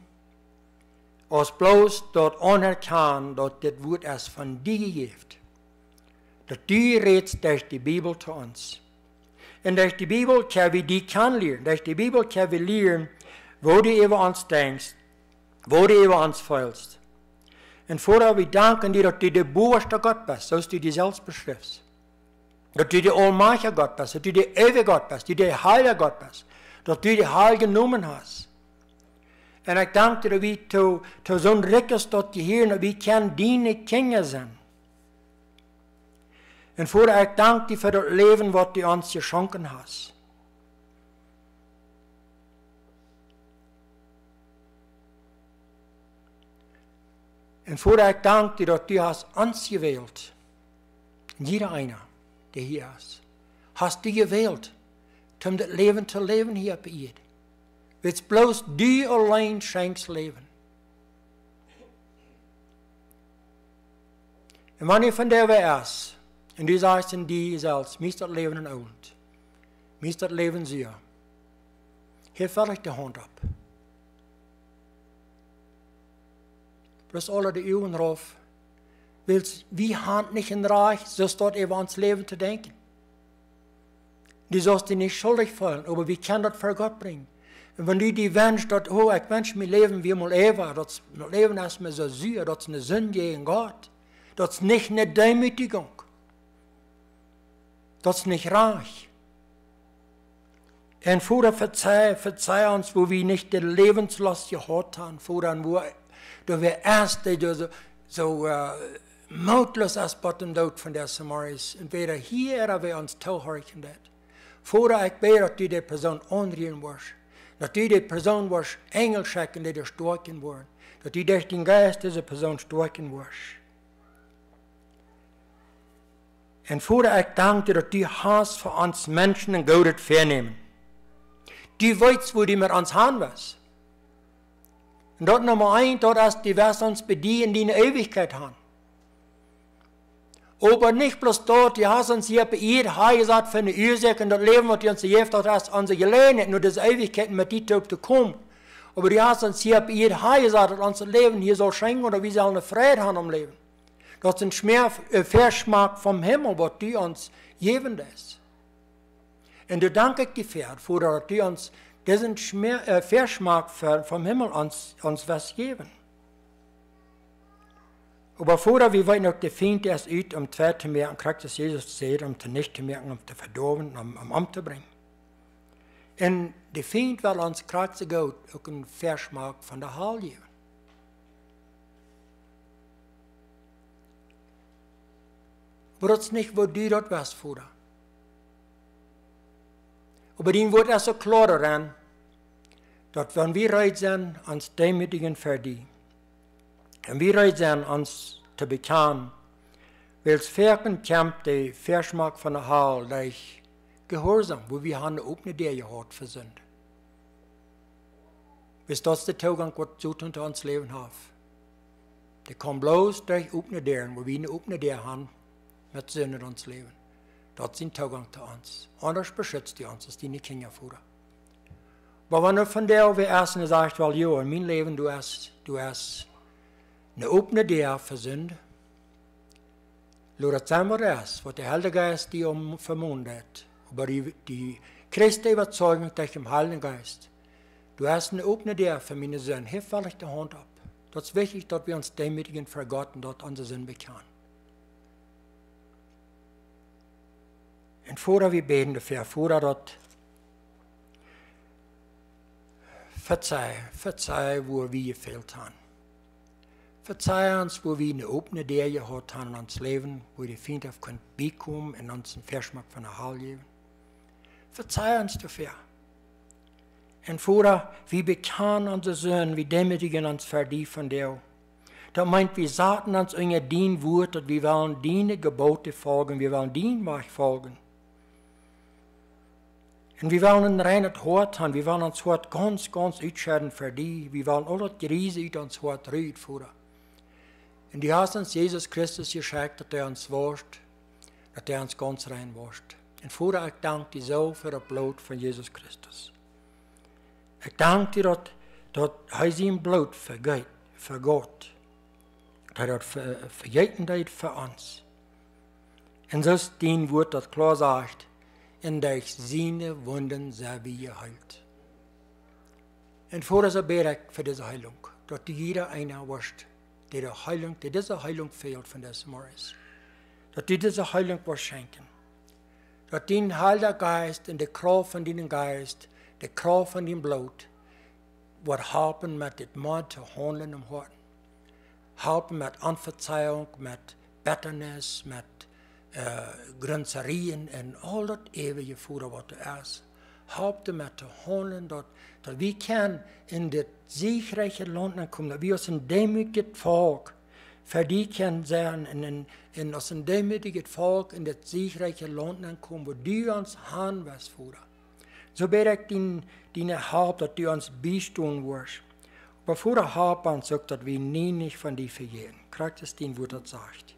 Als bloß dort anerkennen, dass das Wort erst von dir gegeben. Dass du redest durch die Bibel zu uns. Und durch die Bibel können wir die kennenlernen. Durch die Bibel können wir lernen, wo du über uns denkst, wo du über uns fühlst. Und vorher wir danken dir, dass du der boerste Gott bist, so dass du dich selbst beschriftst. Dass du der allmächtige Gott bist, dass du der ewige Gott bist, dass du der heilige Gott bist, dass du die Heil genommen hast. Und ich danke dir, dass wir zu so einem Rickes dort gehören, dass wir können deine Kinder sein. Und Vater, ich danke dir für das Leben, was du uns geschenkt hast. Und Vater, ich danke dir, dass du hast uns gewählt. Jeder einer, der hier ist, hast du gewählt, um das Leben zu leben hier auf Erde. Weil bloß du allein schenkst Leben. Und wenn ich von der Weg ist, und du sagst in dir selbst, mir ist das Leben oud, mir ist das Leben sehr. Hier fällt ich die Hand ab. Bloß alle die Augen drauf, weil wir haben nicht ein Reich, so dort über uns Leben zu denken. Du sollst dich nicht schuldig fühlen, aber wir können das vor Gott bringen. Und wenn du die wünschst, dass, oh, ich wünsche mein Leben wie mal Eva, das Leben ist mir so süß, das ist eine Sünde gegen Gott. Das ist nicht eine Demütigung. Das ist nicht reich. Und Vater, verzeih uns, wo wir nicht die Lebenslast gehabt haben, Vater, wo wir erst so mutlos ist bei dem Tod von der Samaris. Und weder hier oder wir uns zuhören. Vater, ich bete, dass du die Person anrühren wirst. Dass du die Person wirst Engel schicken, die dir stärken wollen. Dass du durch den Geist diese Person stärken wirst. Und Vater, ich danke dir, dass du hast für uns Menschen ein gutes Vernehmen. Du weißt, wo du mit uns haben willst. Und dort Nummer 1, dort ist die, was uns bedienen, die eine Ewigkeit haben. Aber nicht bloß dort, die hast uns hier bei ihr gesagt für eine Ursache und das Leben, was die uns gegeben hat, ist unsere Gelegenheit, nur diese Ewigkeit mit die zu kommen. Aber die hast uns hier bei ihr gesagt, dass unser Leben hier soll schenken oder wie sie eine Freude haben am Leben. Das ist ein Verschmack vom Himmel, was die uns geben ist. Und da danke ich dir für, dass die uns diesen Verschmack vom Himmel uns was geben. Aber vorher, wir wollen auch der Feind erst ut, um zwei zu merken, kriegt es Jesus zu sehen, um zu nicht zu merken, um zu verdorben, um umzubringen. Und der Feind will uns kriegt so gut auch einen Verschmack von der Heil geben. Aber das ist nicht, wo du dort warst, vorher. Aber ihnen wird es so klar daran, dass wenn wir bereit sind, uns demütigen für die, und wir bereit sind, uns zu bekennen, weil es verken kämpft, der Verschmack von der Heil, durch Gehorsam, wo wir haben eine offene Tür gehabt für Sünde. Bis das der Zugang, was so unter uns Leben hat. Der kommt bloß durch offene Türen, wo wir eine offene Tür haben, mit Sünde in uns Leben. Das ist ein Zugang zu uns. Anders beschützt die uns, als die Kinder vorher. Aber wenn du von der wir erst gesagt, weil ja, in meinem Leben, du hast eine offene Tür für Sünde, das sein wir das, was der Heilige Geist die vermundet. Aber die Christen Überzeugung durch den Heiligen Geist. Du hast eine offene Tür für meine Sünde. Hilf weil ich die Hand ab. Das ist wichtig, dass wir uns demütigen für Gott und dort unsere Sünde bekennen. Und vorher wir beten dafür, vorher dort verzeih, wo wir gefehlt haben. Verzeih uns, wo wir eine offene Tür gehabt haben in unser Leben, wo die Feind auf können bekommen und uns einen Verschmack von der Heil geben. Verzeih uns dafür. Und vorher, wir bekennen unsere Sünden, wir demütigen uns für die von dir. Das meint, wir sagten uns unser Dienwort, dass wir wollen deine Gebote folgen, wir wollen dein Weg folgen. Und wir wollen ein reines Hort haben, wir wollen uns Hort ganz ausscheiden für die, wir wollen all das Geriese aus uns Hort rühren, Vater. Und die hast uns Jesus Christus geschenkt, dass uns wascht, dass uns ganz rein wascht. Und Vater, ich danke dir so für das Blut von Jesus Christus. Ich danke dir, dass er sein Blut vergeht, für Gott. Dass er vergeten hat für uns. Und so ist dein Wort, das klar sagt, und durch seine Wunden sind wir geheilt. Und vorher so bete ich für diese Heilung, dass jeder einer wascht, der diese Heilung fehlt von diesem Morris. Dass die diese Heilung was schenken. Dass dein Heiliger Geist und die Kraft von deinem Geist, die Kraft von deinem Blut, wird helfen mit dem Mord zu handeln im Herzen. Helfen mit Anverzeihung, mit Bitternis, mit Grünzerien und all das ewige Futter, was du hast. Helfen mit zu handeln, dass wir können in das siegreiche Land kommen, dass wir aus einem demütigen Volk für die können sein, in aus einem demütigen Volk in das siegreiche Land kommen, wo du uns haben wirst, Vater. So bete ich deine Haupt, dass du uns beistehen wirst. Aber Vater, help uns auch, dass wir nie nicht von dir vergehen. Kriegt es den Wort, das sagt.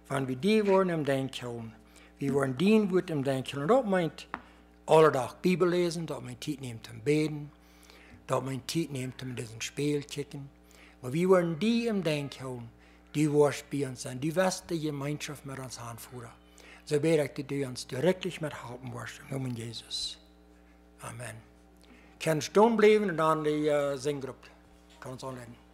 Wenn wir die wollen im Denken, wir wollen den Wort im Denken. Und das meint alle Tag Bibel lesen, das meint Zeit nehmen zum Beten, das meint Zeit nehmen zum diesen Spiel kicken. Aber wir wollen die im Denken, die wirst bei uns sein, die beste Gemeinschaft mit uns haben, Vater. So bete ich, dass du uns direktlich mit helfen wirst, im Namen Jesus. Amen. Kann stehen bleiben und dann die Singgruppe. Kann uns anleiten.